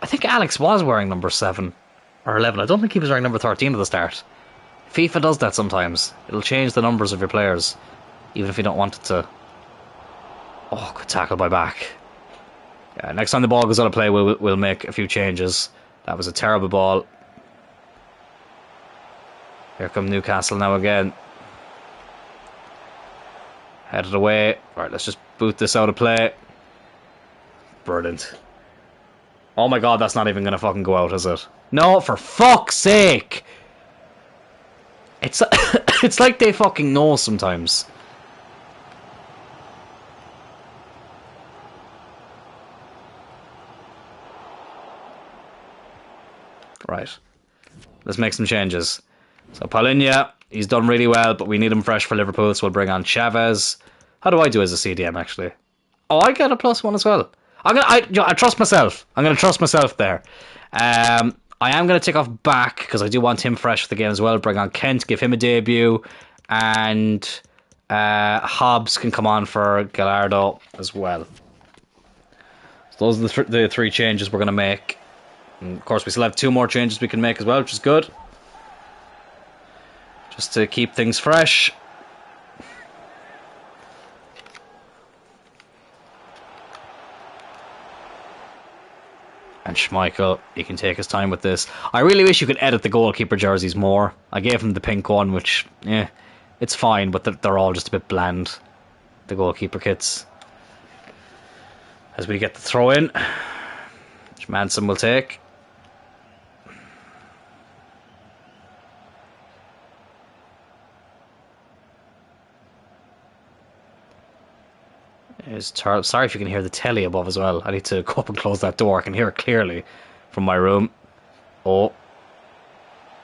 I think Alex was wearing number 7 or 11. I don't think he was wearing number 13 at the start. FIFA does that sometimes. It'll change the numbers of your players, even if you don't want it to. Oh, good tackle by back. Yeah, next time the ball goes out of play, we'll make a few changes. That was a terrible ball. Here come Newcastle now again. Headed away. Right, let's just boot this out of play. Brilliant. Oh my God, that's not even going to fucking go out, is it? No, for fuck's sake! It's it's like they fucking know sometimes. Right. Let's make some changes. So Paulinho, he's done really well, but we need him fresh for Liverpool, so we'll bring on Chavez. How do I do as a CDM, actually? Oh, I get a +1 as well. I trust myself. I'm going to trust myself there. I am going to take off back because I do want him fresh for the game as well. Bring on Kent, give him a debut, and Hobbs can come on for Gallardo as well. So those are the three changes we're going to make. And of course, we still have 2 more changes we can make as well, which is good. Just to keep things fresh. And Schmeichel, he can take his time with this. I really wish you could edit the goalkeeper jerseys more. I gave him the pink one, which, yeah, it's fine, but they're all just a bit bland, the goalkeeper kits. As we get the throw in, which Manson will take. Sorry if you can hear the telly above as well. I need to go up and close that door. I can hear it clearly from my room. Oh,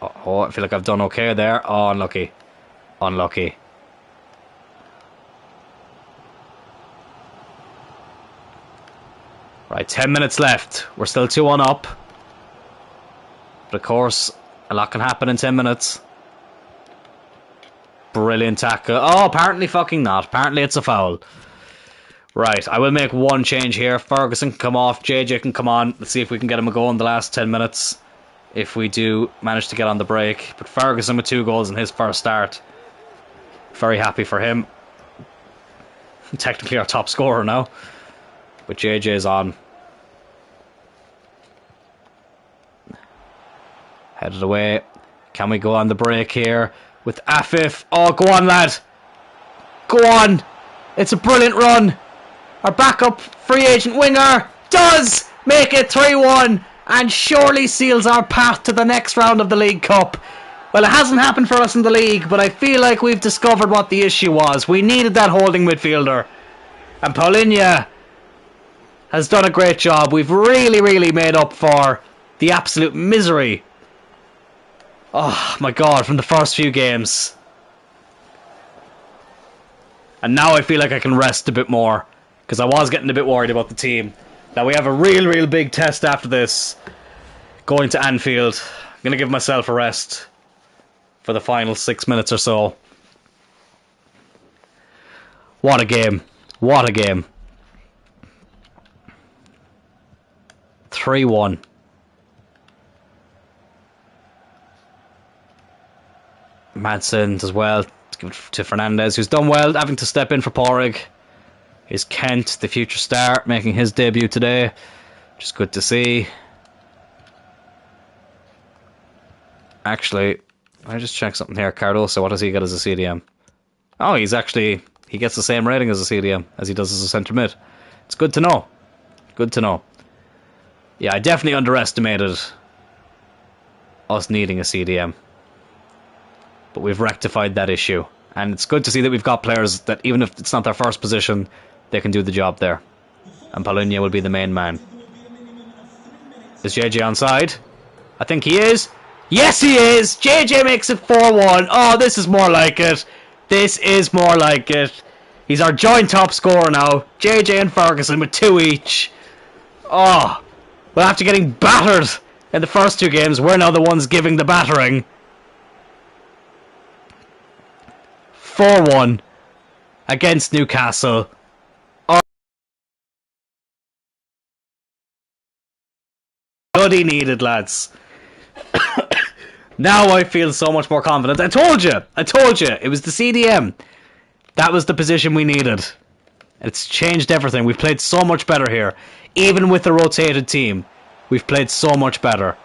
I feel like I've done okay there. Oh, unlucky. Unlucky. Right, 10 minutes left. We're still 2-1 up. But of course, a lot can happen in 10 minutes. Brilliant tackle. Oh, apparently fucking not. Apparently it's a foul. Right, I will make one change here. Ferguson can come off, JJ can come on. Let's see if we can get him a goal in the last 10 minutes. If we do manage to get on the break. But Ferguson with 2 goals in his first start. Very happy for him. Technically our top scorer now. But JJ's on. Headed away. Can we go on the break here with Afif? Oh, go on, lad. Go on. It's a brilliant run. Our backup free agent winger does make it 3-1 and surely seals our path to the next round of the League Cup. Well, it hasn't happened for us in the league, but I feel like we've discovered what the issue was. We needed that holding midfielder. And Paulinho has done a great job. We've really made up for the absolute misery. Oh my god, from the first few games. And now I feel like I can rest a bit more. Because I was getting a bit worried about the team. Now we have a real big test after this. Going to Anfield. I'm going to give myself a rest. For the final 6 minutes or so. What a game. What a game. 3-1. Madsen as well. Give it to Fernandez, who's done well, having to step in for Porrig. Here's Kent, the future star, making his debut today. Which is good to see. Actually, I just check something here. Cardoso, what does he get as a CDM? Oh, he gets the same rating as a CDM as he does as a centre mid. It's good to know. Good to know. Yeah, I definitely underestimated us needing a CDM. But we've rectified that issue. And it's good to see that we've got players that, even if it's not their first position, they can do the job there. And Paulinho will be the main man. Is JJ onside? I think he is. Yes, he is! JJ makes it 4-1. Oh, this is more like it. This is more like it. He's our joint top scorer now. JJ and Ferguson with 2 each. Oh, well, after getting battered in the first 2 games, we're now the ones giving the battering. 4-1 against Newcastle. Oh, bloody needed, lads. Now I feel so much more confident. I told you. It was the CDM. That was the position we needed. It's changed everything. We've played so much better here. Even with the rotated team, we've played so much better.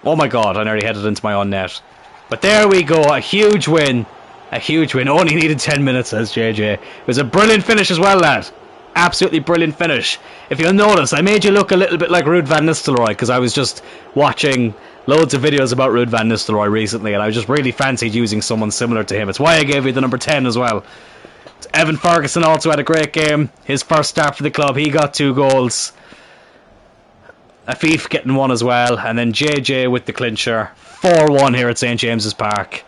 Oh my god, I nearly headed into my own net. But there we go, a huge win. A huge win. Only needed 10 minutes, says JJ. It was a brilliant finish as well, lad. Absolutely brilliant finish. If you'll notice, I made you look a little bit like Ruud van Nistelrooy because I was just watching loads of videos about Ruud van Nistelrooy recently and I just really fancied using someone similar to him. It's why I gave you the number 10 as well. Evan Ferguson also had a great game. His first start for the club, he got 2 goals. Afif getting 1 as well. And then JJ with the clincher. 4-1 here at St James's Park.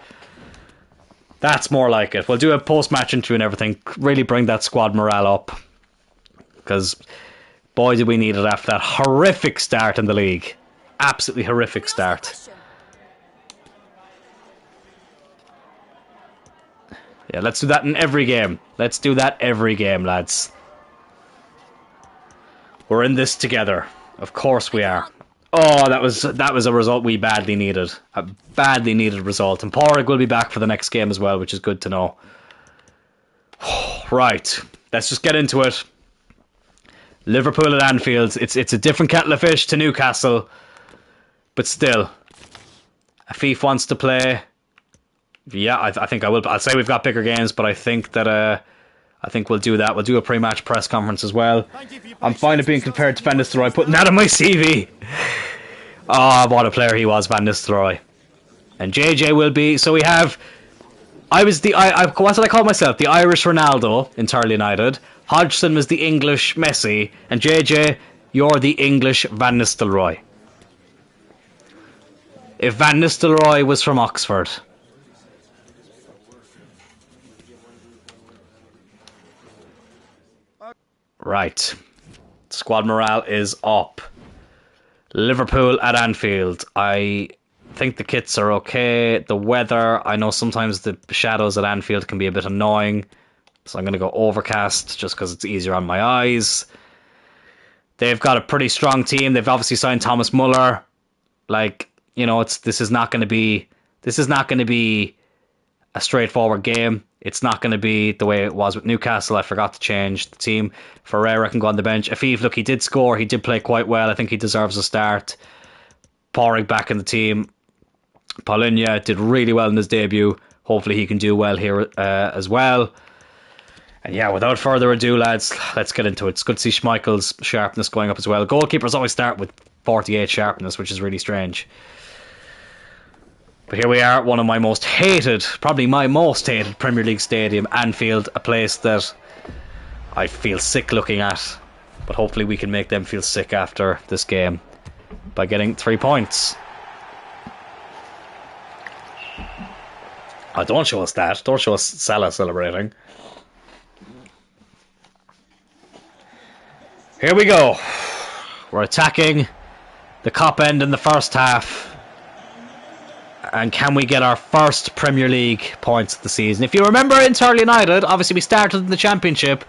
That's more like it. We'll do a post-match interview and everything. Really bring that squad morale up. Because Boy, did we need it after that horrific start in the league. Absolutely horrific start. Yeah, let's do that in every game. Let's do that every game, lads. We're in this together. Of course we are. Oh, that was a result we badly needed. A badly needed result. And Porrig will be back for the next game as well, which is good to know. Right, let's just get into it. Liverpool at Anfield. It's a different kettle of fish to Newcastle. But still. Afif wants to play. Yeah, I think I will. I'll say we've got bigger games, but I think that I think we'll do that. We'll do a pre-match press conference as well. I'm fine at being compared to Van Nistelrooy, putting that on my CV. Oh, what a player he was, Van Nistelrooy. And JJ will be. So we have. What did I call myself? The Irish Ronaldo in Turley United. Hodgson was the English Messi, and JJ, you're the English Van Nistelrooy. If Van Nistelrooy was from Oxford. Right. Squad morale is up. Liverpool at Anfield. I think the kits are okay. The weather, I know sometimes the shadows at Anfield can be a bit annoying. So I'm going to go overcast just because it's easier on my eyes. They've got a pretty strong team. They've obviously signed Thomas Muller. Like, you know, this is not going to be a straightforward game. It's not going to be the way it was with Newcastle. I forgot to change the team. Ferreira can go on the bench. Afif, look, he did score. He did play quite well. I think he deserves a start. Porrig back in the team. Paulinho did really well in his debut. Hopefully he can do well here as well. And yeah, without further ado, lads, let's get into it. It's good to see Schmeichel's sharpness going up as well. Goalkeepers always start with 48 sharpness, which is really strange. But here we are, one of my most hated, probably my most hated Premier League stadium, Anfield, a place that I feel sick looking at. But hopefully we can make them feel sick after this game by getting 3 points. Oh, don't show us that. Don't show us Salah celebrating. Here we go. We're attacking the Kop end in the first half. And can we get our first Premier League points of the season? If you remember in Turley United, obviously we started in the Championship,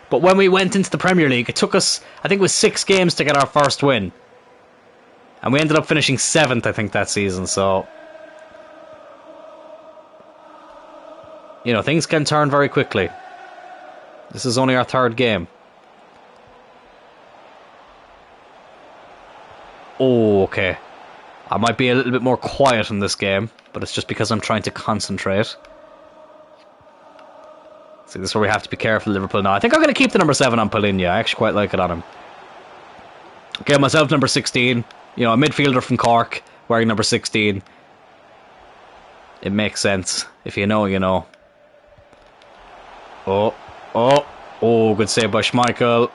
but when we went into the Premier League, it took us, I think it was 6 games to get our first win. And we ended up finishing 7th, I think, that season, so... You know, things can turn very quickly. This is only our 3rd game. Oh, okay. I might be a little bit more quiet in this game, but it's just because I'm trying to concentrate. See, this is where we have to be careful, Liverpool now. I think I'm going to keep the number 7 on Paulinho. I actually quite like it on him. Okay, myself number 16. You know, a midfielder from Cork wearing number 16. It makes sense. If you know, you know. Oh, good save by Schmeichel.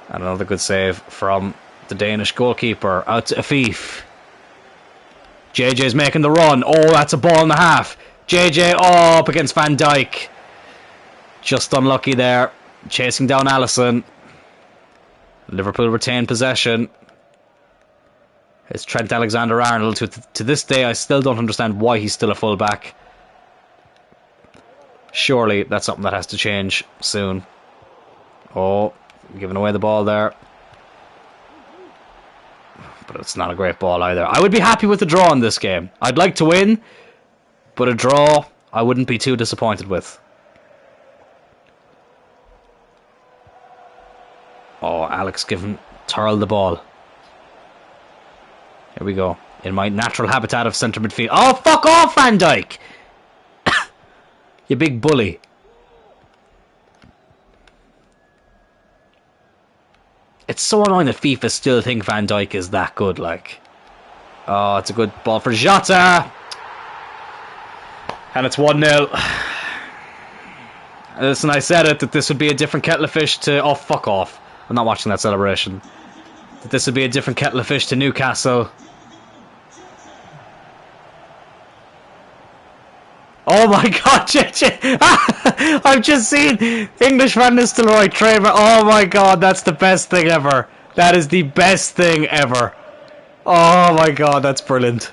And another good save from the Danish goalkeeper. Out to Afif. JJ's making the run. Oh, that's a ball and a half. JJ, oh, up against Van Dijk. Just unlucky there. Chasing down Alisson. Liverpool retain possession. It's Trent Alexander-Arnold. To this day, I still don't understand why he's still a full-back. Surely that's something that has to change soon. Oh, giving away the ball there. But it's not a great ball either. I would be happy with a draw in this game. I'd like to win, but a draw I wouldn't be too disappointed with. Oh, Alex giving Turl the ball. Here we go. In my natural habitat of centre midfield. Oh, fuck off, Van Dijk! You big bully. It's so annoying that FIFA still think Van Dijk is that good, like. Oh, it's a good ball for Jota. And it's 1-0. Listen, I said it, that this would be a different kettle of fish to... Oh, fuck off. I'm not watching that celebration. That this would be a different kettle of fish to Newcastle. Oh my god, JJ! I've just seen English Van Nistelrooy trademark. Oh my god, that's the best thing ever. That is the best thing ever. Oh my god, that's brilliant.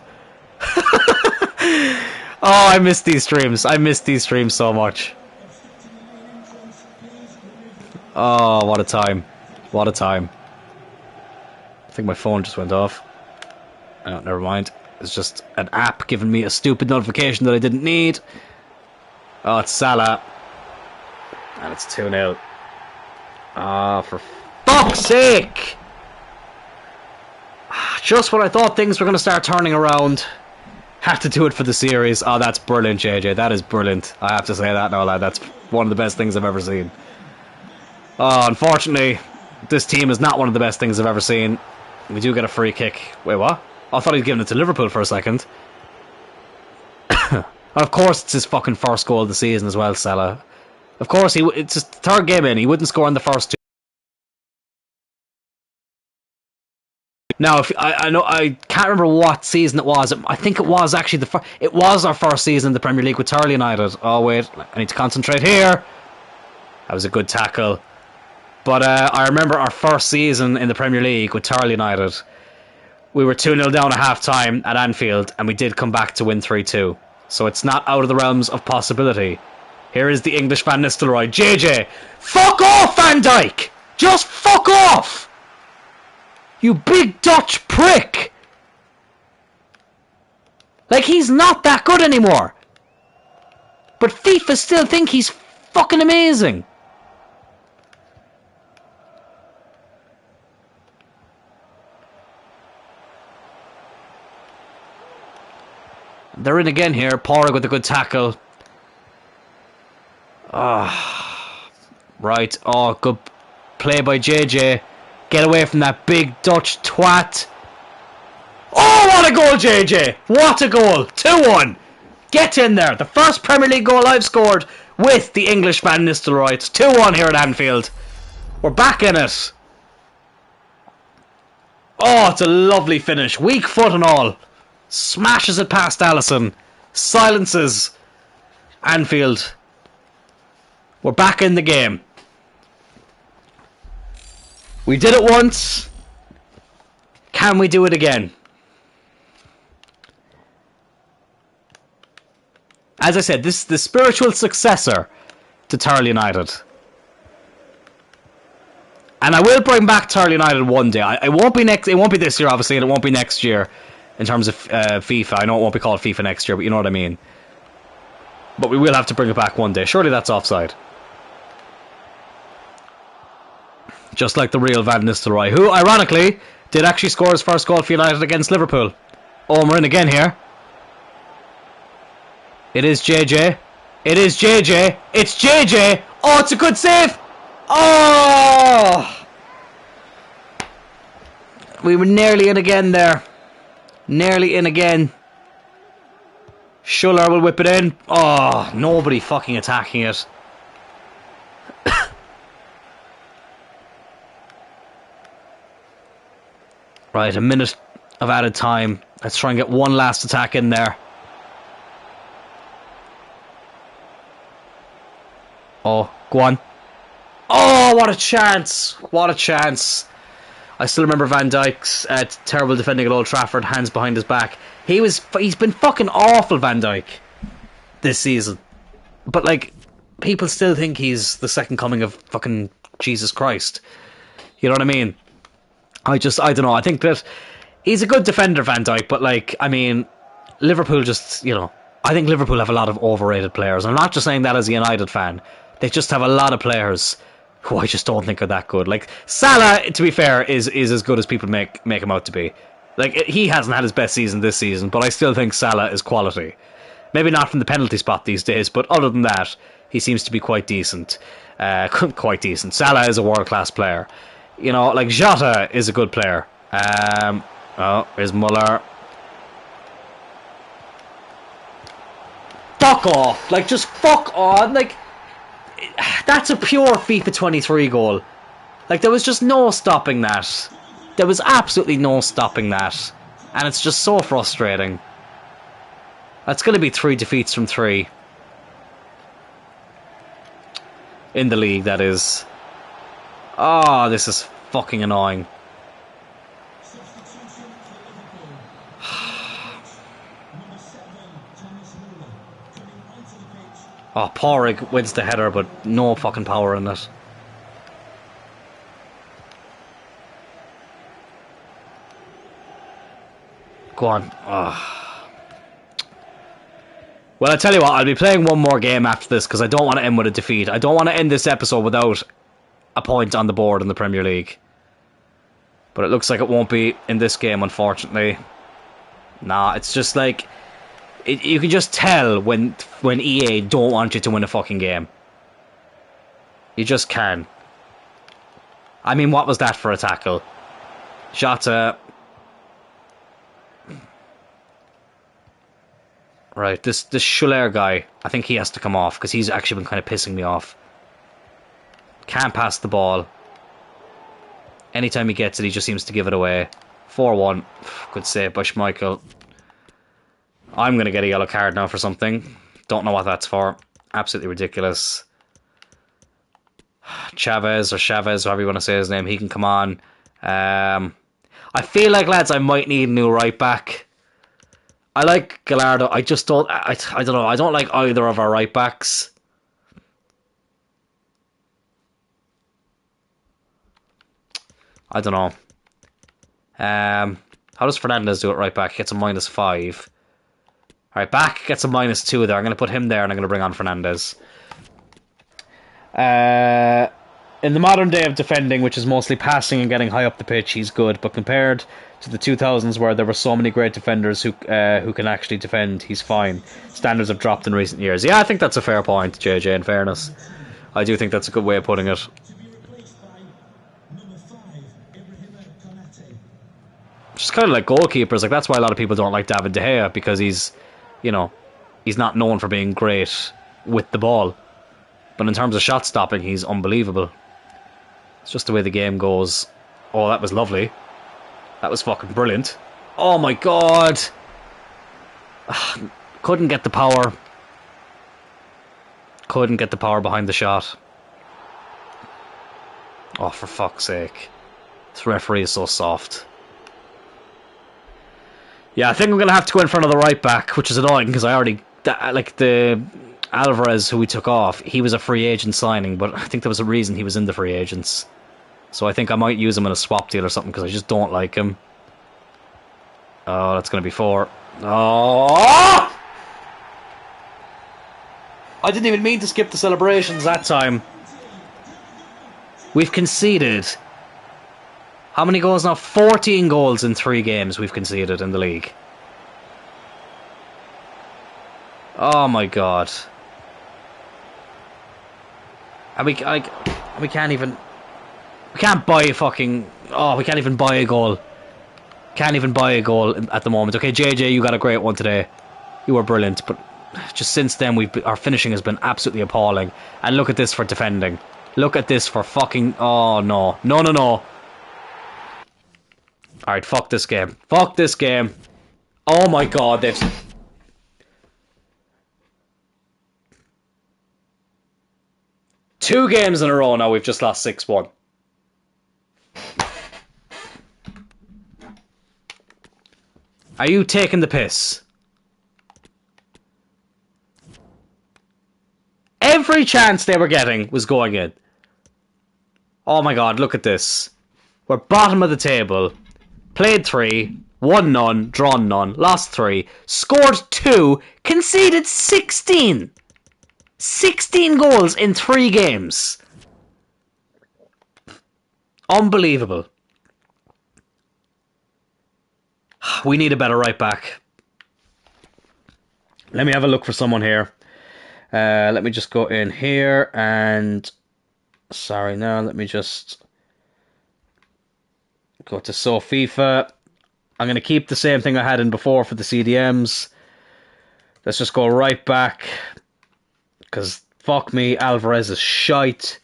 Oh, I miss these streams. I miss these streams so much. Oh, what a time. What a time. I think my phone just went off. Oh, never mind. It's just an app giving me a stupid notification that I didn't need. Oh, it's Salah. And it's 2-0. Ah, for fuck's sake! Just when I thought things were going to start turning around. Had to do it for the series. Oh, that's brilliant, JJ. That is brilliant. I have to say that now, lad. That's one of the best things I've ever seen. Oh, unfortunately, this team is not one of the best things I've ever seen. We do get a free kick. Wait, what? I thought he'd given it to Liverpool for a second. Of course, it's his fucking first goal of the season as well, Salah. Of course, it's his third game in. He wouldn't score in the first two. Now, I know I can't remember what season it was. I think it was actually it was our first season in the Premier League with Turley United. Oh wait, I need to concentrate here. That was a good tackle. But I remember our first season in the Premier League with Turley United. We were 2-0 down at half-time at Anfield, and we did come back to win 3-2. So it's not out of the realms of possibility. Here is the English Van Nistelrooy. JJ, fuck off, Van Dijk! Just fuck off! You big Dutch prick! Like, he's not that good anymore. But FIFA still think he's fucking amazing. They're in again here. Porrig with a good tackle. Ah, right. Oh, good play by JJ. Get away from that big Dutch twat. Oh, what a goal, JJ! What a goal! 2-1. Get in there. The first Premier League goal I've scored with the English Van Nistelrooy. It's 2-1 here at Anfield. We're back in it. Oh, it's a lovely finish. Weak foot and all. Smashes it past Alisson. Silences Anfield. We're back in the game. We did it once. Can we do it again? As I said, this is the spiritual successor to Turley United. And I will bring back Turley United one day. It won't be this year, obviously, and it won't be next year. In terms of FIFA, I know it won't be called FIFA next year, but you know what I mean. But we will have to bring it back one day. Surely that's offside. Just like the real Van Nistelrooy, who, ironically, did actually score his first goal for United against Liverpool. Oh, we're in again here. It is JJ. It is JJ. It's JJ. Oh, it's a good save. Oh! We were nearly in again there. Nearly in again. Schuller will whip it in. Oh, nobody fucking attacking it. Right, a minute of added time. Let's try and get one last attack in there. Oh, go on. Oh, what a chance. What a chance. I still remember Van Dijk's terrible defending at Old Trafford, hands behind his back. He's been fucking awful, Van Dijk, this season. But, like, people still think he's the second coming of fucking Jesus Christ. You know what I mean? I don't know. I think that he's a good defender, Van Dijk, but, like, I mean, Liverpool just, you know, I think Liverpool have a lot of overrated players. I'm not just saying that as a United fan. They just have a lot of players who I just don't think are that good. Like, Salah, to be fair, is as good as people make him out to be. Like, he hasn't had his best season this season, but I still think Salah is quality. Maybe not from the penalty spot these days, but other than that, he seems to be quite decent. Quite decent. Salah is a world-class player. You know, like, Jota is a good player. Oh, here's Muller. Fuck off! Like, just fuck off! Like, that's a pure FIFA 23 goal. Like, there was just no stopping that. There was absolutely no stopping that. And it's just so frustrating. That's going to be 3 defeats from 3. In the league, that is. Oh, this is fucking annoying. Oh, Porrig wins the header, but no fucking power in it. Go on. Oh. Well, I tell you what, I'll be playing one more game after this because I don't want to end with a defeat. I don't want to end this episode without a point on the board in the Premier League. But it looks like it won't be in this game, unfortunately. Nah, it's just like... you can just tell when EA don't want you to win a fucking game. You just can. I mean, what was that for a tackle? Jota. Right, this Schuller guy, I think he has to come off, because he's actually been kind of pissing me off. Can't pass the ball. Anytime he gets it, he just seems to give it away. 4-1. Good save by Schmeichel. I'm going to get a yellow card now for something. Don't know what that's for. Absolutely ridiculous. Chavez, or Chavez, however you want to say his name, he can come on. I feel like, lads, I might need a new right back. I like Gallardo. I just don't... I don't know. I don't like either of our right backs. I don't know. How does Fernandez do it right back? He gets a -5. Alright, back gets a -2 there. I'm going to put him there and I'm going to bring on Fernandez. In the modern day of defending, which is mostly passing and getting high up the pitch, he's good. But compared to the 2000s, where there were so many great defenders who can actually defend, he's fine. Standards have dropped in recent years. Yeah, I think that's a fair point, JJ, in fairness. I do think that's a good way of putting it. Just kind of like goalkeepers. Like, that's why a lot of people don't like David De Gea, because he's, you know, he's not known for being great with the ball. But in terms of shot stopping, he's unbelievable. It's just the way the game goes. Oh, that was lovely. That was fucking brilliant. Oh my god! Couldn't get the power. Couldn't get the power behind the shot. Oh, for fuck's sake. This referee is so soft. Yeah, I think I'm going to have to go in front of the right back, which is annoying because I already... Like, the Alvarez, who we took off, he was a free agent signing, but I think there was a reason he was in the free agents. So I think I might use him in a swap deal or something because I just don't like him. Oh, that's going to be 4. Oh! I didn't even mean to skip the celebrations that time. We've conceded... How many goals now? 14 goals in 3 games we've conceded in the league. Oh my god. And we can't even... We can't buy a fucking... Oh, we can't even buy a goal. Can't even buy a goal at the moment. Okay, JJ, you got a great one today. You were brilliant, but just since then, our finishing has been absolutely appalling. And look at this for defending. Look at this for fucking... Oh, no. No, no, no. Alright, fuck this game. Fuck this game. Oh my god, they've... Two games in a row now, we've just lost 6-1. Are you taking the piss? Every chance they were getting was going in. Oh my god, look at this. We're bottom of the table. Played 3, won none, drawn none, lost 3, scored 2, conceded 16. 16 goals in 3 games. Unbelievable. We need a better right back. Let me have a look for someone here. Let me just go in here and... Sorry, now let me just... Go to FIFA. I'm going to keep the same thing I had in before for the CDMs. Let's just go right back. Because, fuck me, Alvarez is shite.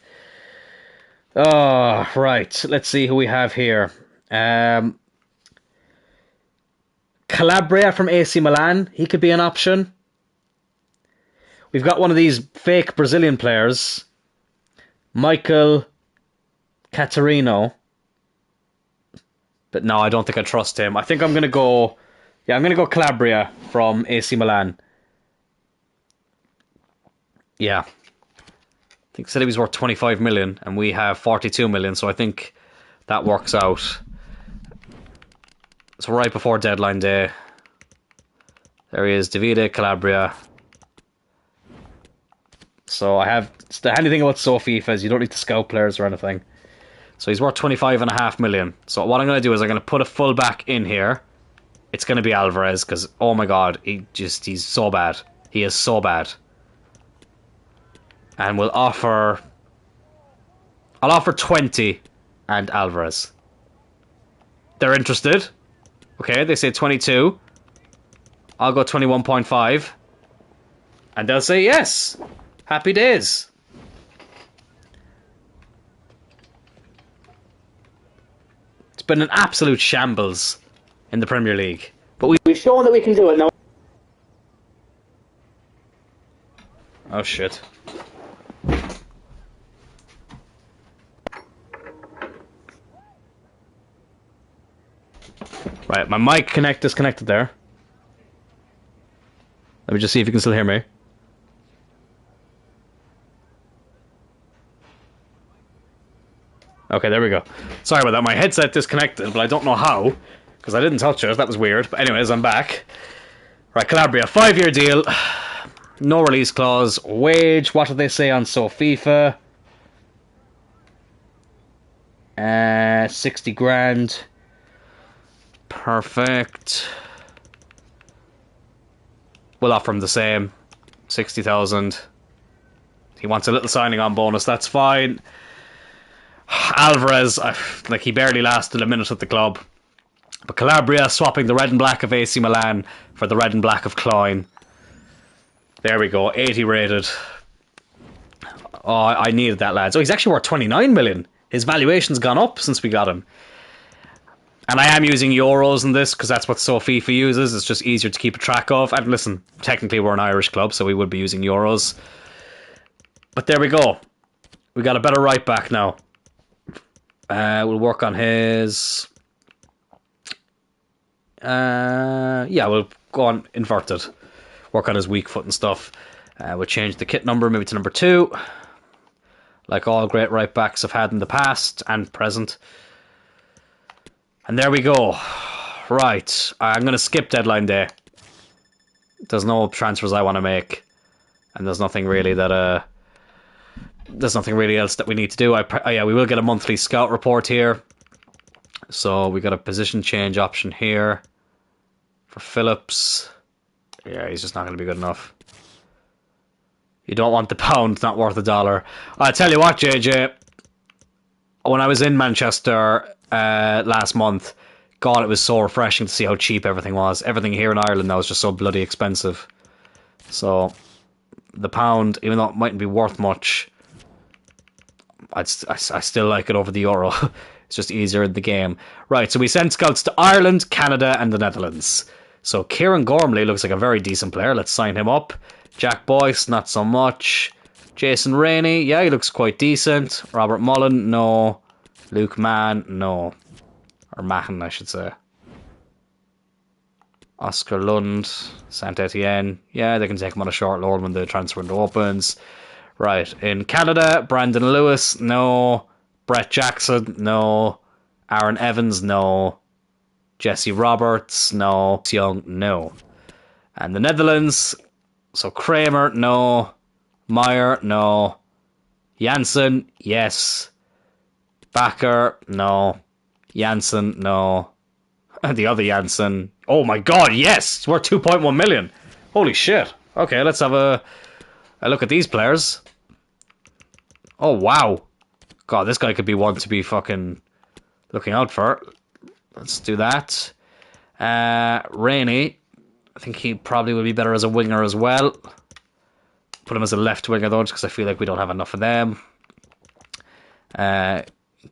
Oh, right. Let's see who we have here. Calabria from AC Milan. He could be an option. We've got one of these fake Brazilian players. Michael Caterino. But no, I don't think I trust him. I think I'm going to go... Yeah, I'm going to go Calabria from AC Milan. Yeah. I think said he was worth 25 million and we have 42 million, so I think that works out. So right before deadline day. There he is, Davide Calabria. So I have... The handy thing about FIFA is you don't need to scout players or anything. So he's worth 25.5 million. So what I'm going to do is I'm going to put a fullback in here. It's going to be Alvarez because, oh my god, he's so bad. He is so bad. And we'll offer... I'll offer 20 and Alvarez. They're interested. Okay, they say 22. I'll go 21.5. And they'll say yes. Happy days. It's been an absolute shambles in the Premier League. But we've shown that we can do it now. Oh shit. Right, my mic disconnected there. Let me just see if you can still hear me. Okay, there we go. Sorry about that, my headset disconnected, but I don't know how, because I didn't touch it. That was weird. But anyways, I'm back. Right, Calabria, 5-year deal. No release clause. Wage, what do they say on FIFA? 60 grand. Perfect. We'll offer him the same. 60,000. He wants a little signing on bonus, that's fine. Alvarez, like he barely lasted a minute at the club. But Calabria swapping the red and black of AC Milan for the red and black of Cloyne. There we go, 80 rated. Oh, I needed that, lads. Oh, he's actually worth 29 million. His valuation's gone up since we got him. And I am using euros in this because that's what FIFA uses. It's just easier to keep a track of. And listen, technically we're an Irish club, so we would be using euros. But there we go. We got a better right back now. We'll work on his... yeah, we'll go on inverted. Work on his weak foot and stuff. We'll change the kit number maybe to number 2. Like all great right backs I've had in the past and present. And there we go. Right, I'm going to skip deadline day. There's no transfers I want to make. And there's nothing really that... there's nothing really else that we need to do. Yeah, we will get a monthly scout report here. So we got a position change option here. For Phillips. Yeah, he's just not going to be good enough. You don't want the pound, not worth $1. I tell you what, JJ. When I was in Manchester last month, God, it was so refreshing to see how cheap everything was. Everything here in Ireland now is just so bloody expensive. So, the pound, even though it mightn't be worth much, I still like it over the euro. It's just easier in the game. Right, so we sent scouts to Ireland, Canada, and the Netherlands. So Kieran Gormley looks like a very decent player. Let's sign him up. Jack Boyce, not so much. Jason Rainey, yeah, he looks quite decent. Robert Mullen, no. Luke Mann, no. Or Mahon, I should say. Oscar Lund, Saint Etienne. Yeah, they can take him on a short loan when the transfer window opens. Right, in Canada, Brandon Lewis, no. Brett Jackson, no. Aaron Evans, no. Jesse Roberts, no. Young, no. And the Netherlands, so Kramer, no. Meyer, no. Janssen, yes. Bakker, no. Janssen, no. And the other Janssen, oh my god, yes! It's worth 2.1 million. Holy shit. Okay, let's have a look at these players. Oh, wow. God, this guy could be one to be fucking looking out for. Let's do that. Rainey, I think he probably would be better as a winger as well. Put him as a left winger though, just because I feel like we don't have enough of them.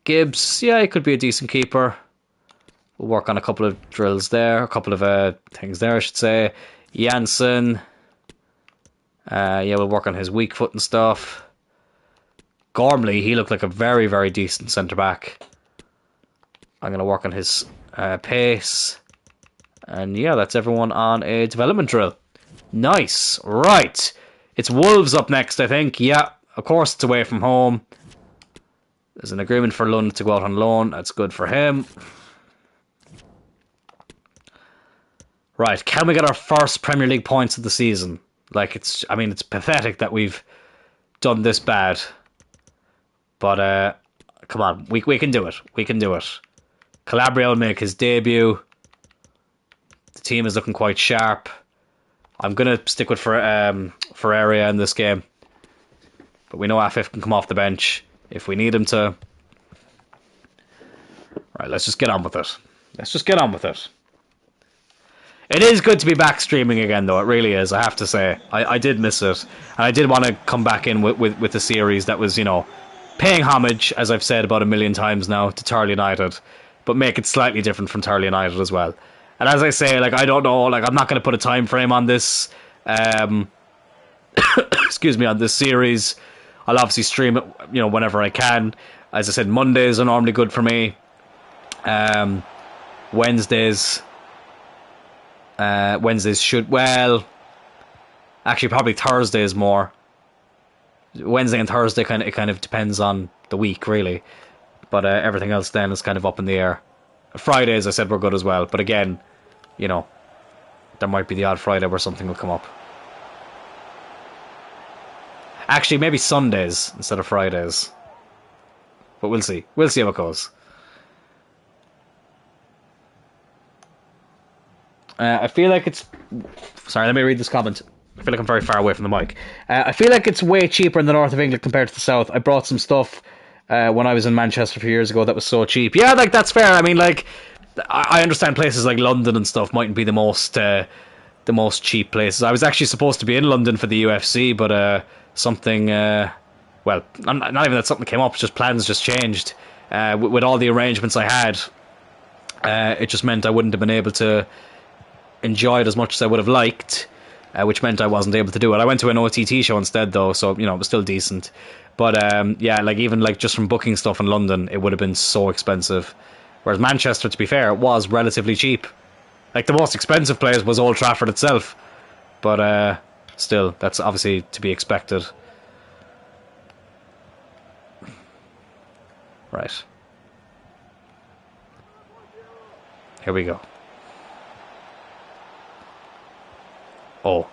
Gibbs, yeah, he could be a decent keeper. We'll work on a couple of drills there, a couple of things there, I should say. Janssen, yeah, we'll work on his weak foot and stuff. Gormley, he looked like a very, very decent centre-back. I'm going to work on his pace. And yeah, that's everyone on a development drill. Nice. Right. It's Wolves up next, I think. Yeah, of course it's away from home. There's an agreement for Lund to go out on loan. That's good for him. Right, can we get our first Premier League points of the season? Like, it's pathetic that we've done this bad. But, come on, we can do it. We can do it. Calabria will make his debut. The team is looking quite sharp. I'm going to stick with Ferreira in this game. But we know Afif can come off the bench if we need him to. Right, let's just get on with it. Let's just get on with it. It is good to be back streaming again, though. It really is, I have to say. I did miss it. And I did want to come back in with a series that was, you know, paying homage, as I've said about a million times now, to Turl United. But make it slightly different from Turl United as well. And as I say, like, I don't know, like, I'm not going to put a time frame on this. Excuse me, on this series. I'll obviously stream it, you know, whenever I can. As I said, Mondays are normally good for me. Wednesdays should, well, actually probably Thursdays more. Wednesday and Thursday it kind of depends on the week, really. But everything else then is kind of up in the air. Fridays, I said, were good as well. But again, you know, there might be the odd Friday where something will come up. Actually, maybe Sundays instead of Fridays. But we'll see. We'll see how it goes. I feel like it's... Sorry, let me read this comment. I feel like I'm very far away from the mic. I feel like it's way cheaper in the north of England compared to the south. I brought some stuff when I was in Manchester a few years ago that was so cheap. Yeah, like, that's fair. I mean, like, I understand places like London and stuff mightn't be the most cheap places. I was actually supposed to be in London for the UFC, but something... well, not even that something came up, it's just plans just changed. With all the arrangements I had, it just meant I wouldn't have been able to enjoy it as much as I would have liked, which meant I wasn't able to do it. I went to an OTT show instead, though, so, you know, it was still decent. But, yeah, like, even, like, just from booking stuff in London, it would have been so expensive. Whereas Manchester, to be fair, it was relatively cheap. Like, the most expensive place was Old Trafford itself. But, still, that's obviously to be expected. Right. Here we go. Oh,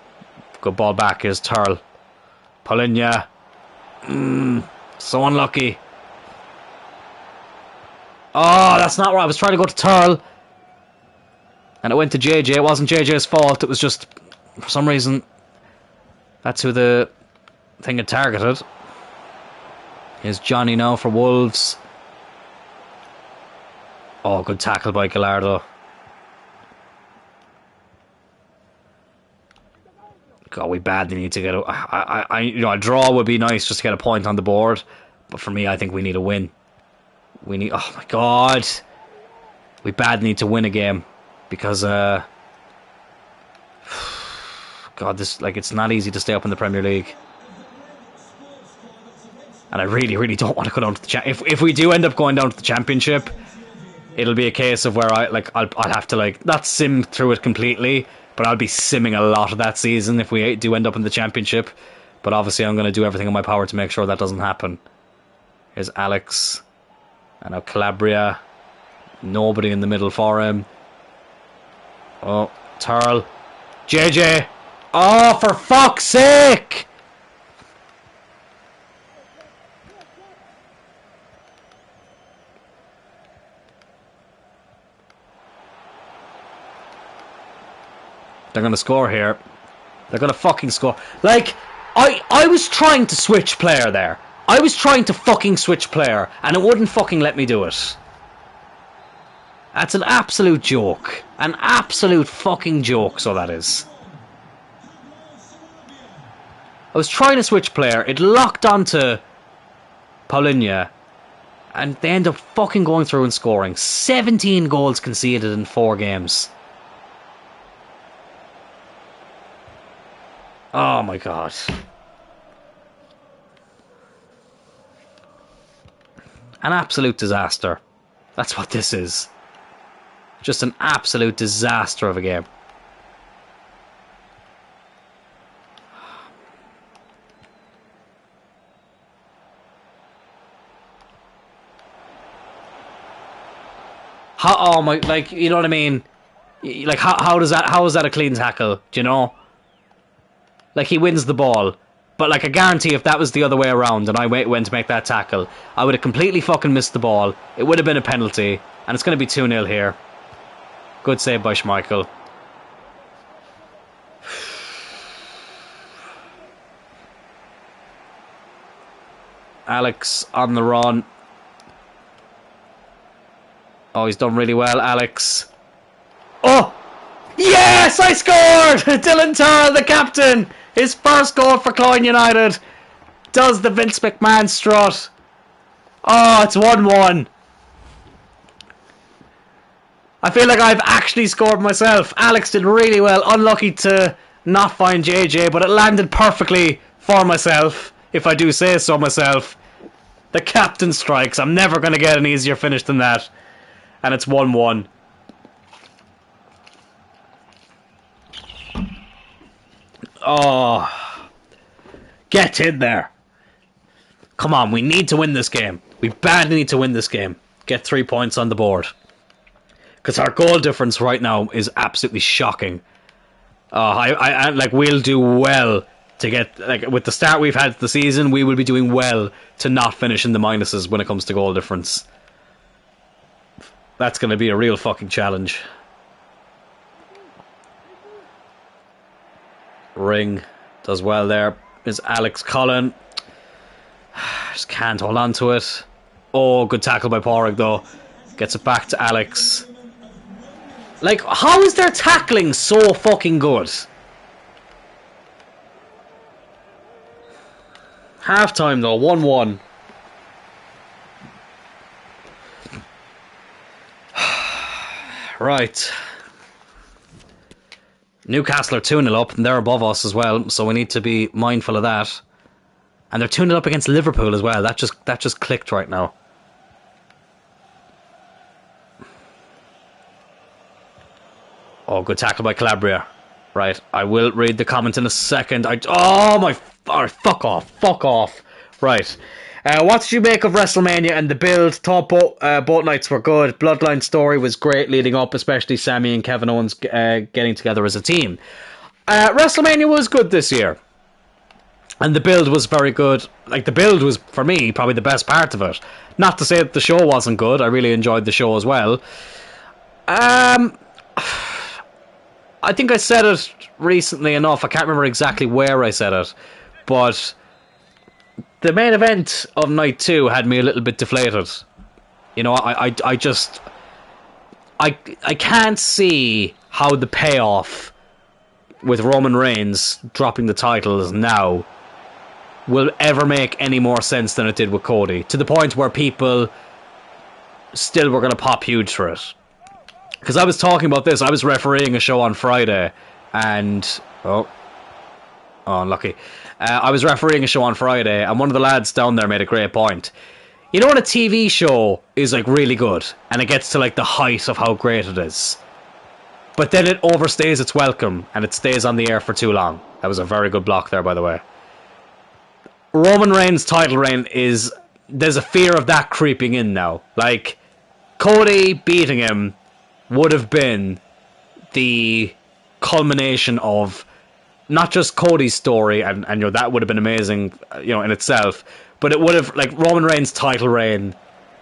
good ball back. Here's Turl. Paulinho. So unlucky. Oh, that's not where I was trying to go to Turl. And it went to JJ. It wasn't JJ's fault. It was just, for some reason, that's who the thing had targeted. Here's Johnny now for Wolves. Oh, good tackle by Gallardo. God, we badly need to get a... you know, a draw would be nice just to get a point on the board. But for me, I think we need a win. We need... Oh, my God. We badly need to win a game. Because, God, this... Like, it's not easy to stay up in the Premier League. And I really, really don't want to go down to the... If we do end up going down to the Championship, it'll be a case of where I'll have to, like, not sim through it completely... But I'll be simming a lot of that season if we do end up in the Championship. But obviously I'm going to do everything in my power to make sure that doesn't happen. Here's Alex. And now Calabria. Nobody in the middle for him. Oh, Turl. JJ. Oh, for fuck's sake! They're going to score here. They're going to fucking score. Like, I was trying to switch player there. I was trying to fucking switch player, and it wouldn't fucking let me do it. That's an absolute joke. An absolute fucking joke, so that is. I was trying to switch player. It locked onto Paulinho, and they end up fucking going through and scoring. 17 goals conceded in 4 games. Oh my God. An absolute disaster. That's what this is. Just an absolute disaster of a game. How, oh my, like, you know what I mean? Like, how is that a clean tackle? Do you know? Like, he wins the ball. But, like, I guarantee if that was the other way around and I went to make that tackle, I would have completely fucking missed the ball. It would have been a penalty. And it's going to be 2-0 here. Good save by Schmeichel. Alex on the run. Oh, he's done really well, Alex. Oh! Yes, I scored! Dylan Turrell, the captain. His first goal for Cloyne United. Does the Vince McMahon strut. Oh, it's 1-1. I feel like I've actually scored myself. Alex did really well. Unlucky to not find JJ, but it landed perfectly for myself, if I do say so myself. The captain strikes. I'm never going to get an easier finish than that. And it's 1-1. Oh. Get in there. Come on, we need to win this game. We badly need to win this game. Get 3 points on the board. Because our goal difference right now is absolutely shocking. I like, we'll do well to get, like, with the start we've had the season, we will be doing well to not finish in the minuses when it comes to goal difference. That's going to be a real fucking challenge. Ring does well there. Is Alex Cloyne. Just can't hold on to it. Oh, good tackle by Porrig though. Gets it back to Alex. Like, how is their tackling so fucking good? Half time though, 1-1. Right. Newcastle are 2-0 up and they're above us as well, so we need to be mindful of that. And they're 2-0 up against Liverpool as well. That just clicked right now. Oh, good tackle by Calabria. Right, I will read the comment in a second. Oh my... Oh, fuck off. Right. What did you make of WrestleMania and the build? Thought both nights were good. Bloodline story was great leading up, especially Sami and Kevin Owens getting together as a team. WrestleMania was good this year. And the build was very good. Like, the build was, for me, probably the best part of it. Not to say that the show wasn't good. I really enjoyed the show as well. I think I said it recently enough. I can't remember exactly where I said it. But the main event of night 2 had me a little bit deflated. You know, I can't see how the payoff with Roman Reigns dropping the titles now will ever make any more sense than it did with Cody. To the point where people still were going to pop huge for it. Because I was talking about this, I was refereeing a show on Friday, and... Oh, unlucky. I was refereeing a show on Friday, and one of the lads down there made a great point. You know when a TV show is, like, really good, and it gets to, like, the height of how great it is, but then it overstays its welcome, and it stays on the air for too long. That was a very good block there, by the way. Roman Reigns' title reign is... There's a fear of that creeping in now. Like, Cody beating him would have been the culmination of not just Cody's story, and you know, that would have been amazing, you know, in itself, but it would have, like, Roman Reigns' title reign,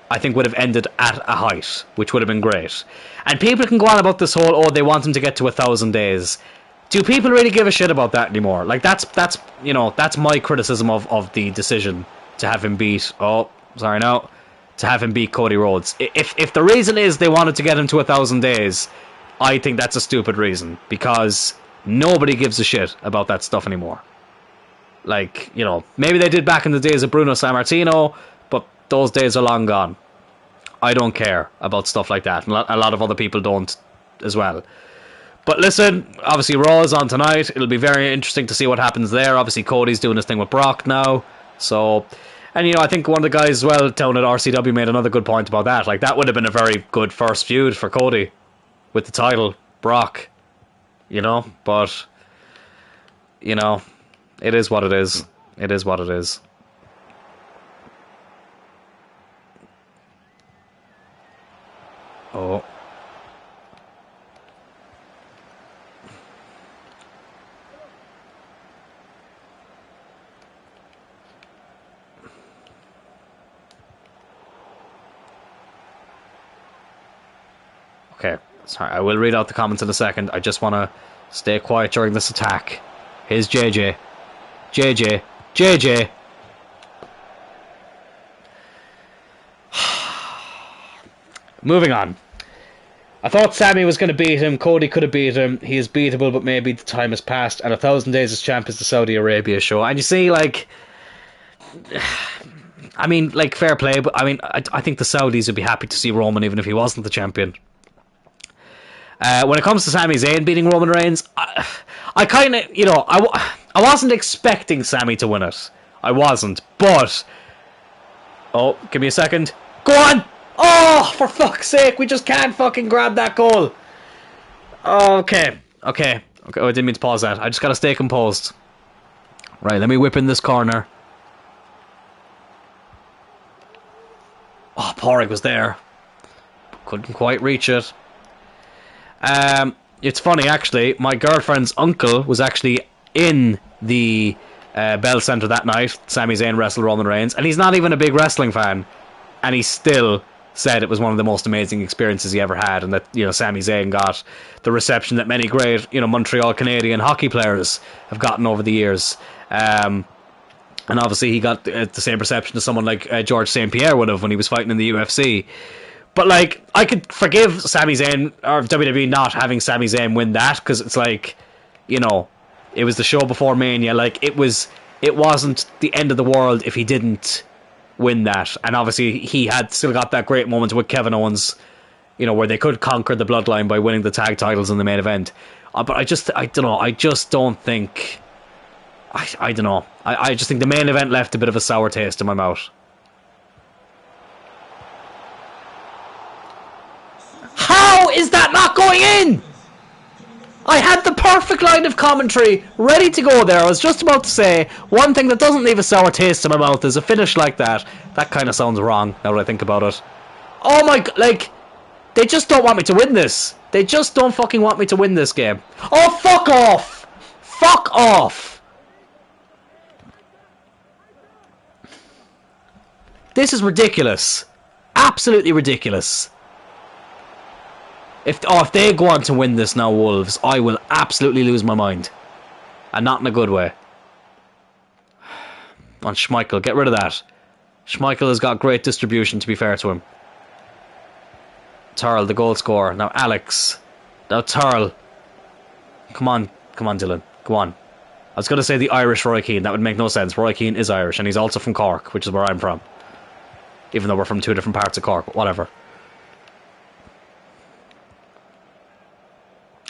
I think, would have ended at a height, which would have been great. And people can go on about this whole, oh, they want him to get to 1,000 days. Do people really give a shit about that anymore? Like, that's you know, that's my criticism of the decision to have him beat, to have him beat Cody Rhodes. If the reason is they wanted to get him to 1,000 days, I think that's a stupid reason, because nobody gives a shit about that stuff anymore. Like, you know, maybe they did back in the days of Bruno Sammartino, but those days are long gone. I don't care about stuff like that. A lot of other people don't as well. But listen, obviously Raw is on tonight. It'll be very interesting to see what happens there. Obviously Cody's doing his thing with Brock now. So, And, I think one of the guys as well down at RCW made another good point about that. Like, that would have been a very good first feud for Cody with the title, Brock. But, it is what it is. It is what it is. Oh. Okay, sorry, I will read out the comments in a second. I just want to stay quiet during this attack. Here's JJ. JJ. JJ. Moving on. I thought Sammy was going to beat him. Cody could have beat him. He is beatable, but maybe the time has passed. And 1,000 Days as Champ is the Saudi Arabia show. And you see, like... I mean, like, fair play, but I mean, I think the Saudis would be happy to see Roman even if he wasn't the champion. When it comes to Sami Zayn beating Roman Reigns, I kind of, I wasn't expecting Sami to win it. I wasn't, but... Oh, give me a second. Go on! Oh, for fuck's sake, we just can't fucking grab that goal. Okay. Oh, I didn't mean to pause that. I just gotta stay composed. Right, let me whip in this corner. Oh, Porrig was there. Couldn't quite reach it. It's funny, actually. My girlfriend's uncle was actually in the Bell Centre that night. Sami Zayn wrestled Roman Reigns, and he's not even a big wrestling fan, and he still said it was one of the most amazing experiences he ever had, and that Sami Zayn got the reception that many great Montreal Canadian hockey players have gotten over the years. And obviously he got the same reception as someone like George St. Pierre would have when he was fighting in the UFC. But, like, I could forgive Sami Zayn, or WWE not having Sami Zayn win that, because it's like, it was the show before Mania. Like, it wasn't the end of the world if he didn't win that. And obviously he had still got that great moment with Kevin Owens, where they could conquer the bloodline by winning the tag titles in the main event. But I don't know, I just don't think... I don't know. I just think the main event left a bit of a sour taste in my mouth. How is that not going in? I had the perfect line of commentary ready to go there. I was just about to say, one thing that doesn't leave a sour taste in my mouth is a finish like that. That kind of sounds wrong, now that I think about it. Oh my... Like, they just don't want me to win this. They just don't fucking want me to win this game. Oh, fuck off! Fuck off! This is ridiculous. Absolutely ridiculous. If they go on to win this now, Wolves, I will absolutely lose my mind. And not in a good way. On Schmeichel, get rid of that. Schmeichel has got great distribution, to be fair to him. Turl, the goal scorer. Now Alex. Now Turl. Come on, Dylan. Go on. I was going to say the Irish Roy Keane. That would make no sense. Roy Keane is Irish, and he's also from Cork, which is where I'm from. Even though we're from two different parts of Cork, but whatever.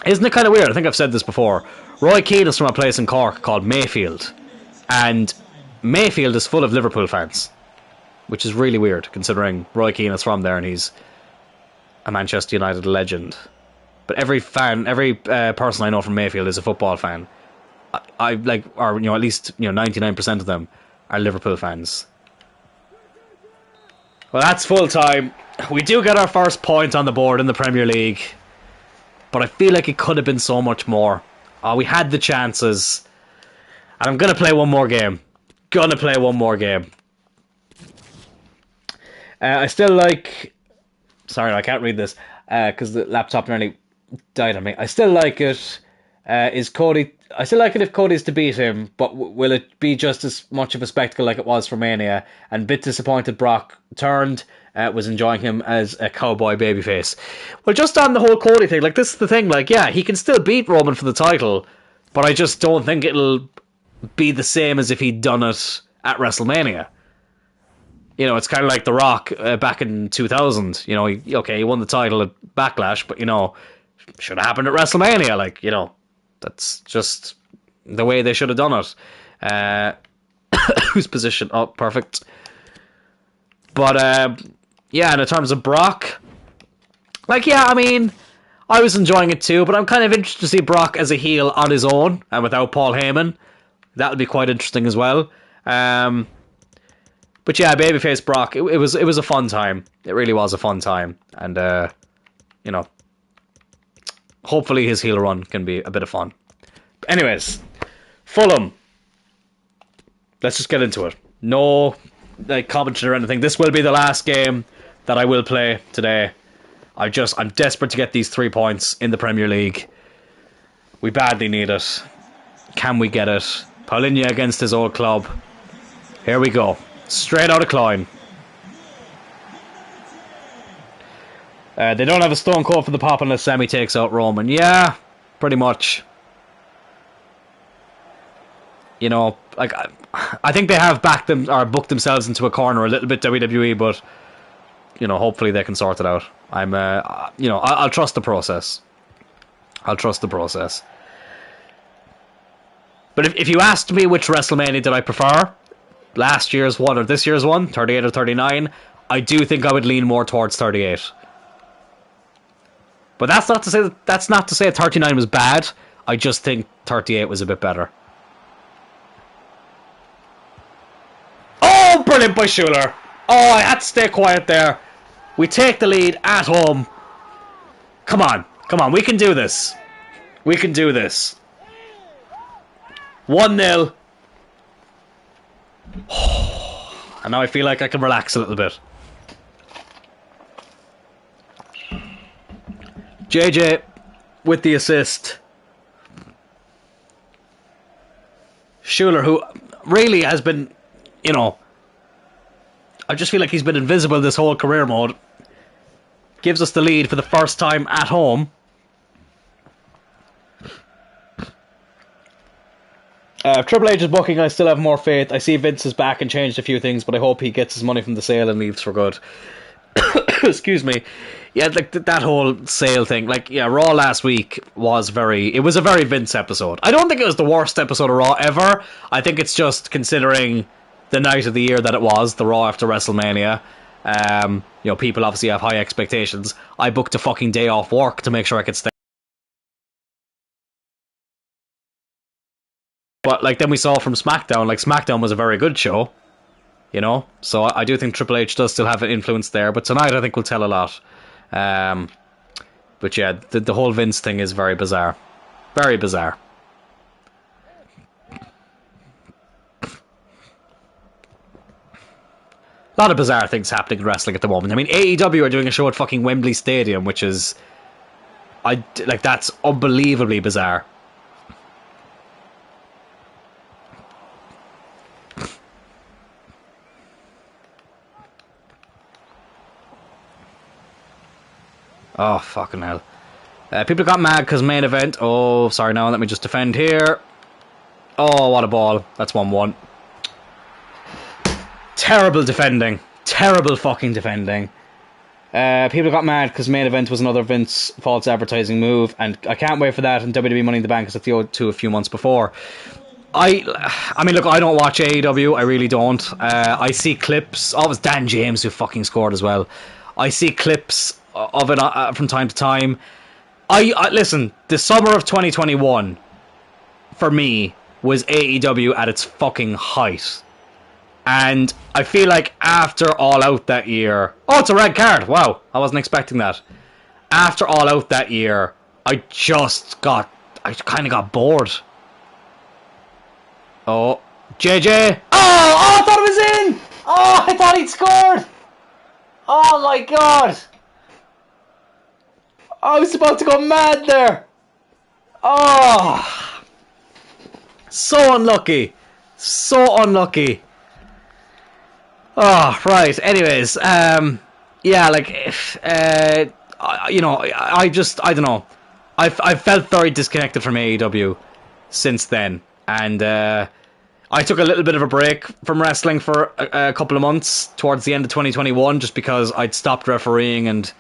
Isn't it kind of weird? I think I've said this before. Roy Keane is from a place in Cork called Mayfield. And Mayfield is full of Liverpool fans. Which is really weird, considering Roy Keane is from there and he's a Manchester United legend. But every person I know from Mayfield is a football fan. I like, or at least 99% of them are Liverpool fans. Well, that's full time. We do get our first point on the board in the Premier League. But I feel like it could have been so much more. We had the chances. And I'm going to play one more game. I still like... Sorry, I can't read this. Because the laptop nearly died on me. I still like it. Is Cody... I still like it if Cody's to beat him, but will it be just as much of a spectacle like it was for Mania? And bit disappointed Brock turned, was enjoying him as a cowboy babyface. Well, just on the whole Cody thing, like, this is the thing, like, yeah, he can still beat Roman for the title, but I just don't think it'll be the same as if he'd done it at WrestleMania. It's kind of like The Rock back in 2000. He won the title at Backlash, but, should have happened at WrestleMania, that's just the way they should have done it. Whose position? Oh, perfect. But yeah, and in terms of Brock, like, yeah, I mean, I was enjoying it too, but I'm kind of interested to see Brock as a heel on his own and without Paul Heyman. That'll be quite interesting as well. But yeah, babyface Brock, it was a fun time. It really was a fun time, and you know, hopefully his heel run can be a bit of fun. Anyways, Fulham. Let's just get into it. No, like, commentary or anything. This will be the last game that I will play today. I'm desperate to get these 3 points in the Premier League. We badly need it. Can we get it? Paulinho against his old club. Here we go. Straight out of Cloyne. They don't have a stone cold for the pop unless Sammy takes out Roman. Yeah, pretty much. You know, like, I think they have backed them or booked themselves into a corner a little bit, WWE, but you know, hopefully they can sort it out. I'm, you know, I'll trust the process. I'll trust the process. But if you asked me which WrestleMania did I prefer, last year's one or this year's one, 38 or 39, I do think I would lean more towards 38. But that's not to say 39 was bad. I just think 38 was a bit better. Oh, brilliant by Schuler. Oh, I had to stay quiet there. We take the lead at home. Come on. Come on. We can do this. We can do this. 1-0. And now I feel like I can relax a little bit. JJ with the assist. Schuler, who really has been, you know, I just feel like he's been invisible this whole career mode. Gives us the lead for the first time at home. If Triple H is booking, I still have more faith. I see Vince is back and changed a few things, but I hope he gets his money from the sale and leaves for good. Excuse me. Yeah, like that whole sale thing. Like, yeah, Raw last week was it was a very Vince episode. I don't think it was the worst episode of Raw ever. I think it's just considering the night of the year that it was, the Raw after WrestleMania. You know, people obviously have high expectations. I booked a fucking day off work to make sure I could stay. But, like, then we saw from SmackDown, like, SmackDown was a very good show, you know? So I do think Triple H does still have an influence there, but tonight I think will tell a lot. But yeah, the whole Vince thing is very bizarre. Very bizarre. A lot of bizarre things happening in wrestling at the moment. I mean, AEW are doing a show at fucking Wembley Stadium, which is... that's unbelievably bizarre. Oh, fucking hell. People got mad because main event. Oh, sorry, now let me just defend here. Oh, what a ball. That's 1-1. Terrible defending. Terrible fucking defending. People got mad because main event was another Vince false advertising move, and I can't wait for that in WWE Money in the Bank as at the O2 a few months before. I mean, look, I don't watch AEW. I really don't. I see clips. Oh, it was Dan James who fucking scored as well. I see clips of it from time to time. I listen, the summer of 2021 for me was AEW at its fucking height, and I feel like after All Out that year, oh, it's a red card, wow, I wasn't expecting that. After All Out that year, I kind of got bored. Oh, JJ, oh, I thought it was in. Oh, I thought he'd scored. Oh my god! I was about to go mad there! Oh! So unlucky! So unlucky! Oh, right, anyways, yeah, like, you know, I don't know. I've felt very disconnected from AEW since then, and, I took a little bit of a break from wrestling for a couple of months towards the end of 2021 just because I'd stopped refereeing and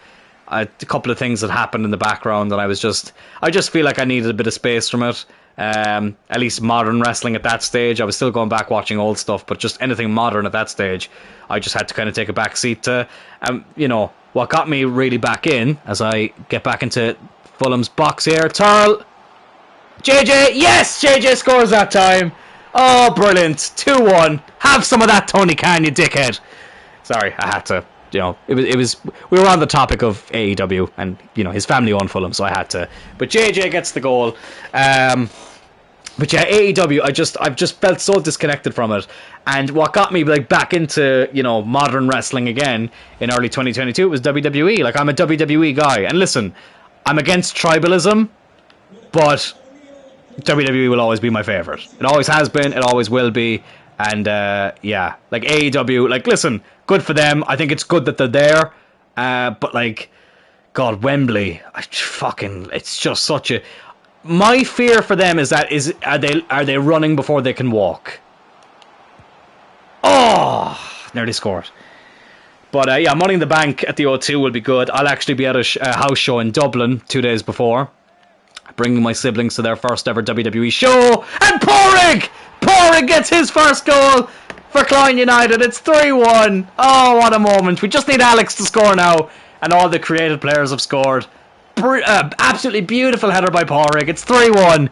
a couple of things had happened in the background, and I just feel like I needed a bit of space from it. At least modern wrestling at that stage. I was still going back watching old stuff, but just anything modern at that stage, I just had to kind of take a back seat to. You know, what got me really back in, as I get back into Fulham's box here, Turl. JJ, yes! JJ scores that time. Oh, brilliant. 2-1. Have some of that, Tony Khan, you dickhead. Sorry, I had to. You know, it was. We were on the topic of AEW, and you know his family owned Fulham, so I had to. But JJ gets the goal. But yeah, AEW, I've just felt so disconnected from it. And what got me like back into, you know, modern wrestling again in early 2022 was WWE. Like, I'm a WWE guy. And listen, I'm against tribalism, but WWE will always be my favorite. It always has been, it always will be. And yeah, like AEW, like listen, good for them. I think it's good that they're there. But like, God, Wembley, it's just such a... My fear for them is that are they running before they can walk? Oh, nearly scored. But yeah, Money in the Bank at the O2 will be good. I'll actually be at a house show in Dublin 2 days before, bringing my siblings to their first ever WWE show. And Porrig gets his first goal for Cloyne United. It's 3-1. Oh, what a moment. We just need Alex to score now, and all the creative players have scored. Absolutely beautiful header by Porrig. It's 3-1.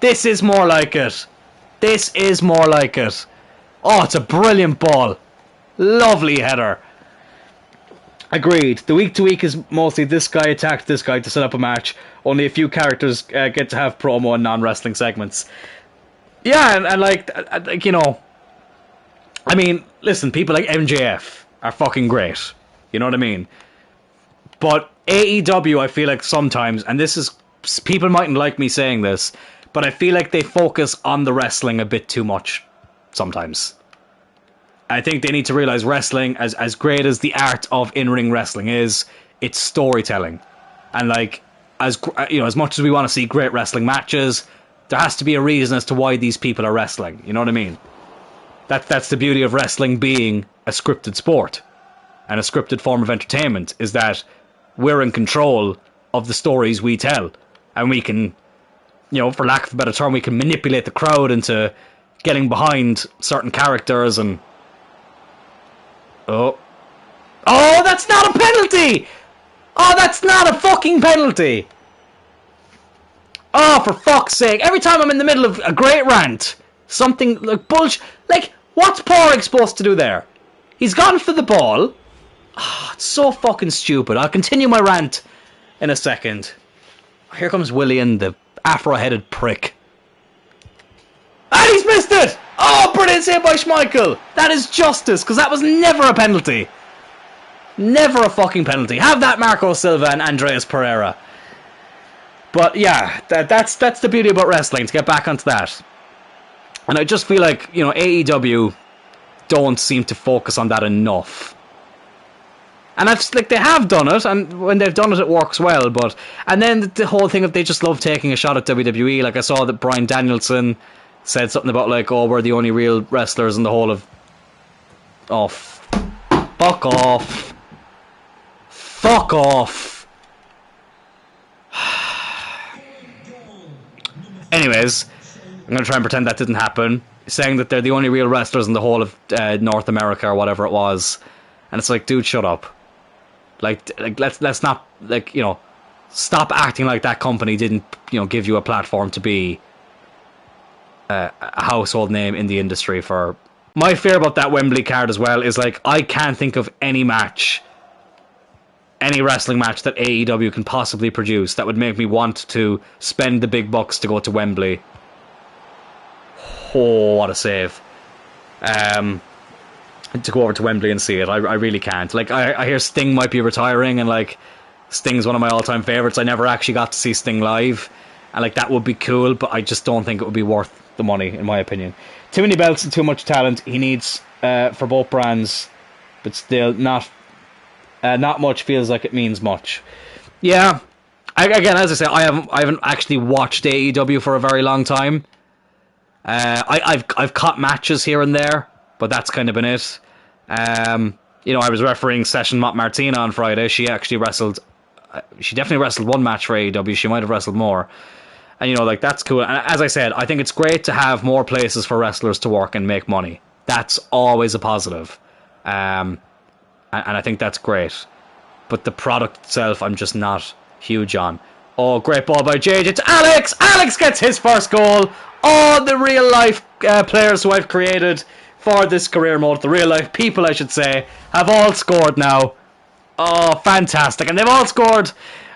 This is more like it. This is more like it. Oh, it's a brilliant ball. Lovely header. Agreed. The week-to-week is mostly this guy attacked this guy to set up a match. Only a few characters get to have promo and non-wrestling segments. Yeah, and like, you know... I mean, listen, people like MJF are fucking great. You know what I mean? But AEW, I feel like sometimes, and this is, people mightn't like me saying this, but I feel like they focus on the wrestling a bit too much sometimes. I think they need to realize wrestling, as great as the art of in-ring wrestling is, it's storytelling. And like, as you know, as much as we want to see great wrestling matches, there has to be a reason as to why these people are wrestling. You know what I mean? That's the beauty of wrestling being a scripted sport and a scripted form of entertainment, is that we're in control of the stories we tell, and we can, you know, for lack of a better term, we can manipulate the crowd into getting behind certain characters. And oh, that's not a penalty. Oh, that's not a fucking penalty. Oh, for fuck's sake. Every time I'm in the middle of a great rant, something like bullshit. Like, what's Porrig supposed to do there? He's gone for the ball. Oh, it's so fucking stupid. I'll continue my rant in a second. Here comes Willian, the afro-headed prick. And he's missed it! Oh, brilliant save by Schmeichel. That is justice, because that was never a penalty. Never a fucking penalty. Have that, Marco Silva and Andreas Pereira. But yeah, that's the beauty about wrestling, to get back onto that. And I just feel like, you know, AEW don't seem to focus on that enough. And they have done it, and when they've done it, it works well. But and then the whole thing of they just love taking a shot at WWE. Like, I saw that Bryan Danielson said something about like, oh, we're the only real wrestlers in the whole of... Oh, fuck off. Fuck off. Anyways, I'm going to try and pretend that didn't happen. Saying that they're the only real wrestlers in the whole of North America or whatever it was. And it's like, dude, shut up. Like let's not, like, you know, stop acting like that company didn't, you know, give you a platform to be a household name in the industry. For my fear about that Wembley card as well is, like, I can't think of any match, any wrestling match that AEW can possibly produce that would make me want to spend the big bucks to go to Wembley. Oh, what a save. To go over to Wembley and see it. I really can't. Like, I hear Sting might be retiring, and like, Sting's one of my all-time favourites. I never actually got to see Sting live, and like, that would be cool, but I just don't think it would be worth the money, in my opinion. Too many belts and too much talent. He needs for both brands, but still not much feels like it means much. Yeah, again, as I say, I haven't actually watched AEW for a very long time. I've caught matches here and there, but that's kind of been it. You know, I was refereeing Session Martina on Friday. She actually wrestled. She definitely wrestled one match for AEW. She might have wrestled more. And, you know, like, that's cool. And as I said, I think it's great to have more places for wrestlers to work and make money. That's always a positive. And I think that's great. But the product itself, I'm just not huge on. Oh, great ball by JJ. It's Alex! Alex gets his first goal! All the real-life players who I've created for this career mode, the real-life people, I should say, have all scored now. Oh, fantastic. And they've all scored...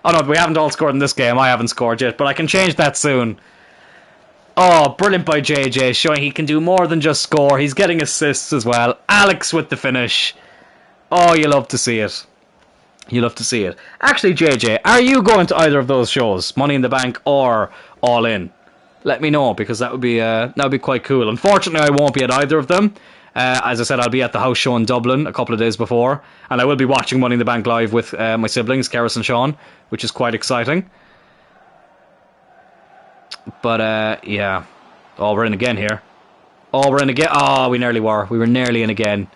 Oh, no, we haven't all scored in this game. I haven't scored yet, but I can change that soon. Oh, brilliant by JJ, showing he can do more than just score. He's getting assists as well. Alex with the finish. Oh, you love to see it. You love to see it. Actually, JJ, are you going to either of those shows? Money in the Bank or All In? Let me know, because that would be quite cool. Unfortunately, I won't be at either of them. As I said, I'll be at the house show in Dublin a couple of days before, and I will be watching Money in the Bank live with my siblings, Keris and Sean, which is quite exciting. But, yeah. Oh, we're in again here. Oh, we're in again. Oh, we nearly were. We were nearly in again.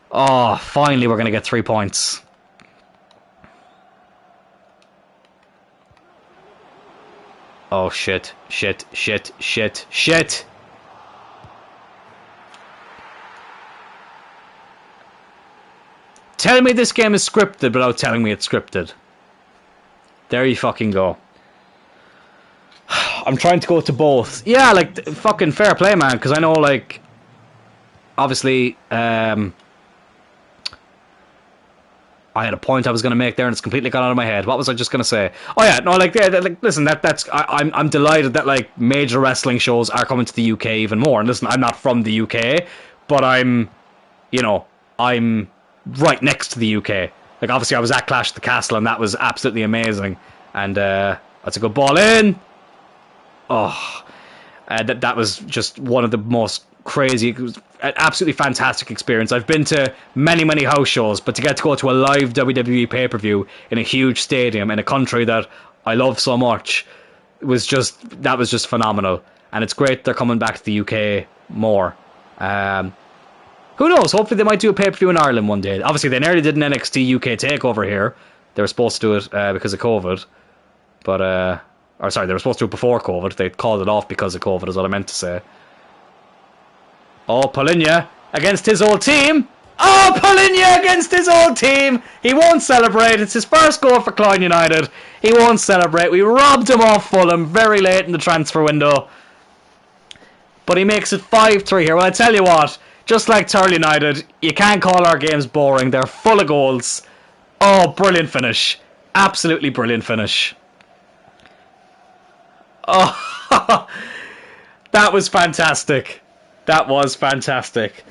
Oh, finally we're going to get 3 points. Oh, shit. Shit, shit, shit, shit. Tell me this game is scripted without telling me it's scripted. There you fucking go. I'm trying to go to both. Yeah, like, fucking fair play, man, because I know, like, obviously, I had a point I was going to make there, and it's completely gone out of my head. What was I just going to say? Oh yeah, no, like, listen, I'm delighted that, like, major wrestling shows are coming to the UK even more. And listen, I'm not from the UK, but I'm right next to the UK. Like, obviously, I was at Clash of the Castle, and that was absolutely amazing. And that's a good ball in. Oh, that was just one of the most crazy, it was an absolutely fantastic experience. I've been to many house shows, but to get to go to a live WWE pay-per-view in a huge stadium in a country that I love so much was just phenomenal. And it's great they're coming back to the UK more. Who knows? Hopefully they might do a pay-per-view in Ireland one day. Obviously they nearly did an NXT UK takeover here. They were supposed to do it because of COVID, but or sorry, they were supposed to do it before COVID. They called it off because of COVID, is what I meant to say. Oh, Polinia against his old team. Oh, Polinia against his old team. He won't celebrate. It's his first goal for Cloyne United. He won't celebrate. We robbed him off Fulham very late in the transfer window. But he makes it 5-3 here. Well, I tell you what, just like Turl United, you can't call our games boring. They're full of goals. Oh, brilliant finish. Absolutely brilliant finish. Oh, that was fantastic. That was fantastic.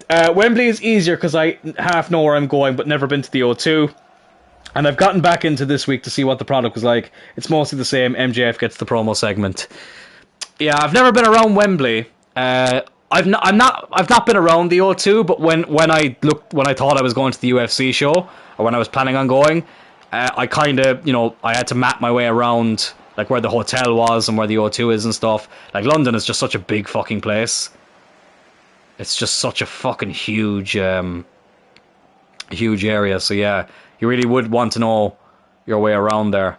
Wembley is easier because I half know where I'm going, but never been to the O2. And I've gotten back into this week to see what the product was like. It's mostly the same. MJF gets the promo segment. Yeah, I've never been around Wembley. I've not been around the O2, but when I thought I was going to the UFC show, or when I was planning on going, I kind of, I had to map my way around, like where the hotel was and where the O2 is and stuff. Like, London is just such a big fucking place. It's just such a fucking huge area. So yeah, you really would want to know your way around there.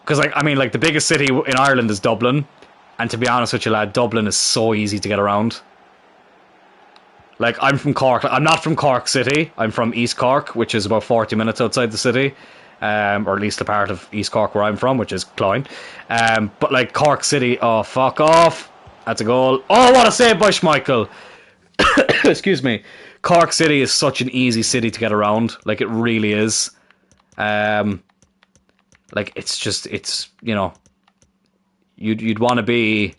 Because, like, I mean, like, the biggest city in Ireland is Dublin. And to be honest with you, lad, Dublin is so easy to get around. Like, I'm from Cork. I'm not from Cork City. I'm from East Cork, which is about 40 minutes outside the city. Or at least a part of East Cork where I'm from, which is Cloyne. But, like, Cork City, oh, fuck off. That's a goal. Oh, what a save by Schmeichel. Excuse me. Cork City is such an easy city to get around. Like, it really is. Like, it's you'd want to be,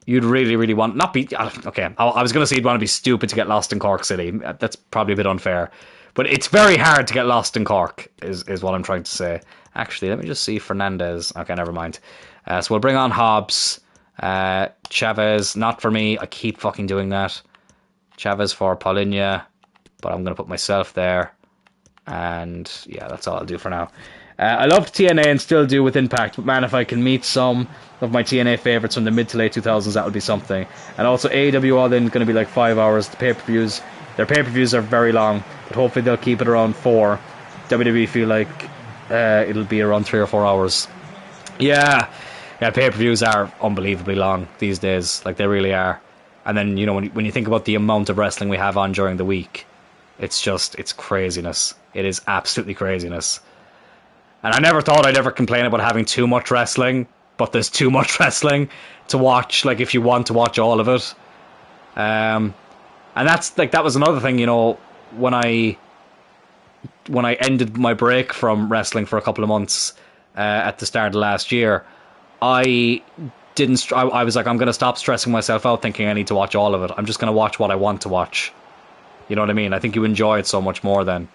you'd really want, not be, okay, I was going to say you'd want to be stupid to get lost in Cork City. That's probably a bit unfair. But it's very hard to get lost in Cork, is what I'm trying to say. Actually, let me just see Fernandez. Okay, never mind. So we'll bring on Hobbs. Chavez, not for me. I keep fucking doing that. Chavez for Paulinho. But I'm going to put myself there. And yeah, that's all I'll do for now. I loved TNA and still do with Impact, but man, if I can meet some of my TNA favourites from the mid to late 2000s, that would be something. And also AEW All In, going to be like 5 hours. Their pay-per-views are very long, but hopefully they'll keep it around 4. WWE feel like it'll be around 3 or 4 hours. Yeah, yeah. Pay-per-views are unbelievably long these days. Like they really are. And then when you think about the amount of wrestling we have on during the week, it's craziness. It is absolutely craziness. And I never thought I'd ever complain about having too much wrestling, but there's too much wrestling to watch. Like if you want to watch all of it, and that's like that was another thing. When I ended my break from wrestling for a couple of months at the start of last year, I didn't. I was like, I'm going to stop stressing myself out thinking I need to watch all of it. I'm just going to watch what I want to watch. You know what I mean? I think you enjoy it so much more then.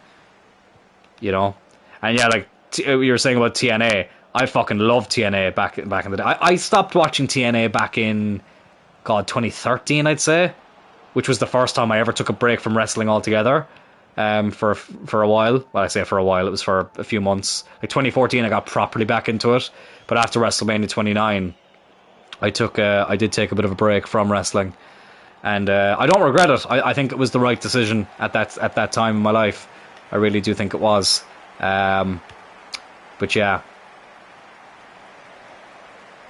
And yeah, like you were saying about TNA, I fucking loved TNA back in the day. I stopped watching TNA back in 2013, I'd say, which was the first time I ever took a break from wrestling altogether. For a while. Well, I say for a while, it was for a few months. Like 2014, I got properly back into it. But after WrestleMania 29, I did take a bit of a break from wrestling, and I don't regret it. I think it was the right decision at that time in my life. I really do think it was. But yeah,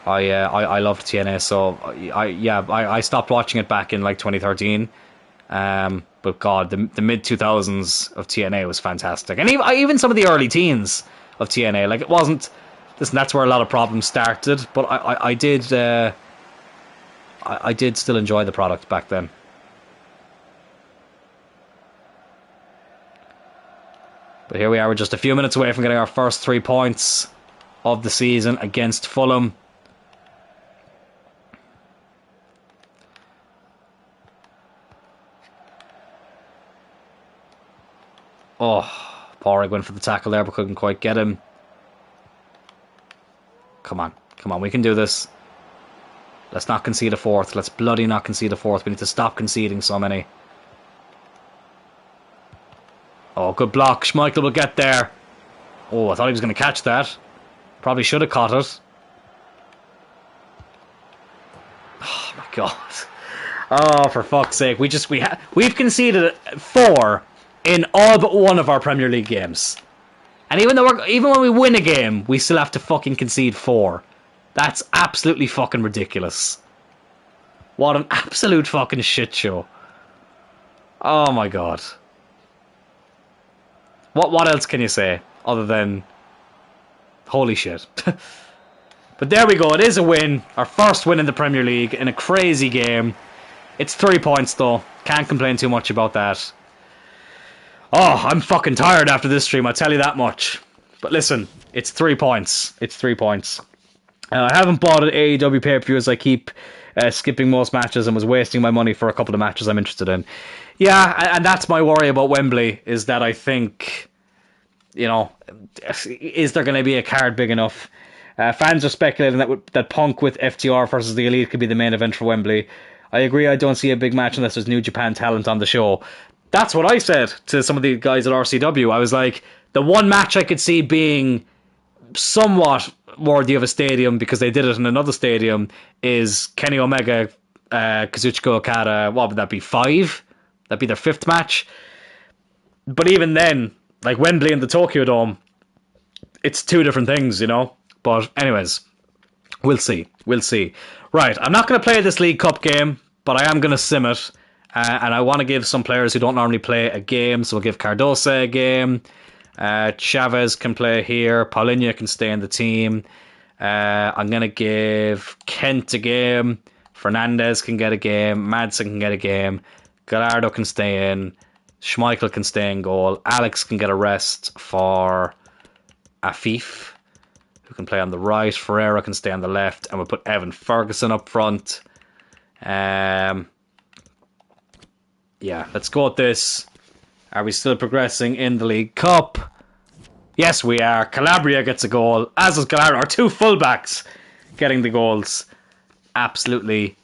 I loved TNA, so I stopped watching it back in like 2013. But God, the mid 2000s of TNA was fantastic, and even some of the early teens of TNA. Like it wasn't. Listen, that's where a lot of problems started. But I did still enjoy the product back then. But here we are. We're just a few minutes away from getting our first 3 points of the season against Fulham. Oh, Porrig went for the tackle there, but couldn't quite get him. Come on, we can do this. Let's not concede a fourth. Let's bloody not concede a fourth. We need to stop conceding so many. Oh, good block. Schmeichel will get there. Oh, I thought he was going to catch that. Probably should have caught it. Oh my God. Oh, for fuck's sake. We've conceded 4 in all but one of our Premier League games. And even when we win a game, we still have to fucking concede 4. That's absolutely fucking ridiculous. What an absolute fucking shit show. Oh my God. What else can you say other than holy shit? But there we go. It is a win. Our first win in the Premier League in a crazy game. It's 3 points though. Can't complain too much about that. Oh, I'm fucking tired after this stream, I'll tell you that much. But listen, it's 3 points. It's 3 points. I haven't bought an AEW pay-per-view as I keep skipping most matches and was wasting my money for a couple of matches I'm interested in. Yeah, and that's my worry about Wembley, is that I think, is there going to be a card big enough? Fans are speculating that Punk with FTR versus the Elite could be the main event for Wembley. I agree, I don't see a big match unless there's New Japan talent on the show. That's what I said to some of the guys at RCW. I was like, the one match I could see being somewhat worthy of a stadium, because they did it in another stadium, is Kenny Omega, Kazuchika Okada. What would that be, 5? That'd be their 5th match. But even then, like Wembley and the Tokyo Dome, it's 2 different things, But anyways, we'll see. Right, I'm not going to play this League Cup game, but I am going to sim it. And I want to give some players who don't normally play a game. So we'll give Cardosa a game. Chavez can play here. Paulinho can stay in the team. I'm going to give Kent a game. Fernandez can get a game. Madsen can get a game. Gallardo can stay in. Schmeichel can stay in goal. Alex can get a rest for Afif, who can play on the right. Ferreira can stay on the left. And we'll put Evan Ferguson up front. Yeah, let's go with this. Are we still progressing in the League Cup? Yes, we are. Calabria gets a goal, as does Gallardo. Our 2 fullbacks getting the goals. Absolutely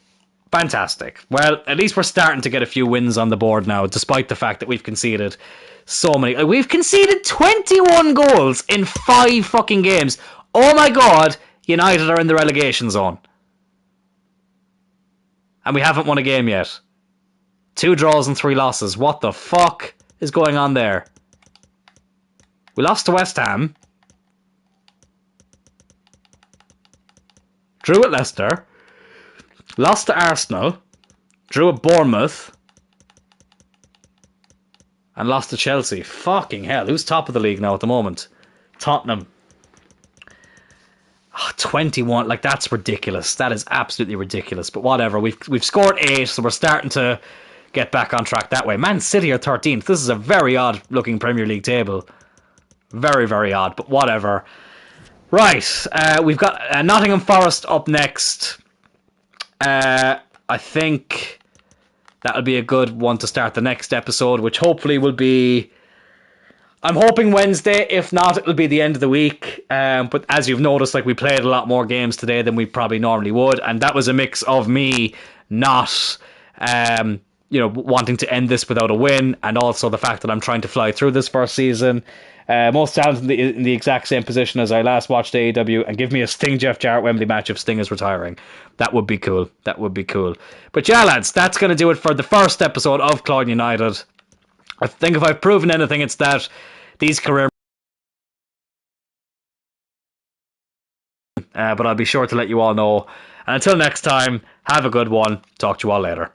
fantastic. Well, at least we're starting to get a few wins on the board now, despite the fact that we've conceded so many. We've conceded 21 goals in 5 fucking games. Oh my God, United are in the relegation zone. And we haven't won a game yet. 2 draws and 3 losses. What the fuck is going on there? We lost to West Ham. drew at Leicester, lost to Arsenal, drew at Bournemouth, and lost to Chelsea. Fucking hell, who's top of the league now at the moment? Tottenham. 21, like that's ridiculous. That is absolutely ridiculous. But whatever, we've scored 8, so we're starting to get back on track that way. Man City are 13th. This is a very odd looking Premier League table. Very, very odd, but whatever. Right, we've got Nottingham Forest up next. I think that'll be a good one to start the next episode, which hopefully will be... I'm hoping Wednesday. If not, it'll be the end of the week. But as you've noticed, like we played a lot more games today than we probably normally would, and that was a mix of me not, wanting to end this without a win, and also the fact that I'm trying to fly through this first season. Most times in the exact same position as I last watched AEW, and give me a Sting Jeff Jarrett Wembley match if Sting is retiring. That would be cool. That would be cool. But yeah, lads, that's going to do it for the first episode of Cloyne United. I think if I've proven anything, it's that these career... but I'll be sure to let you all know. And until next time, have a good one. Talk to you all later.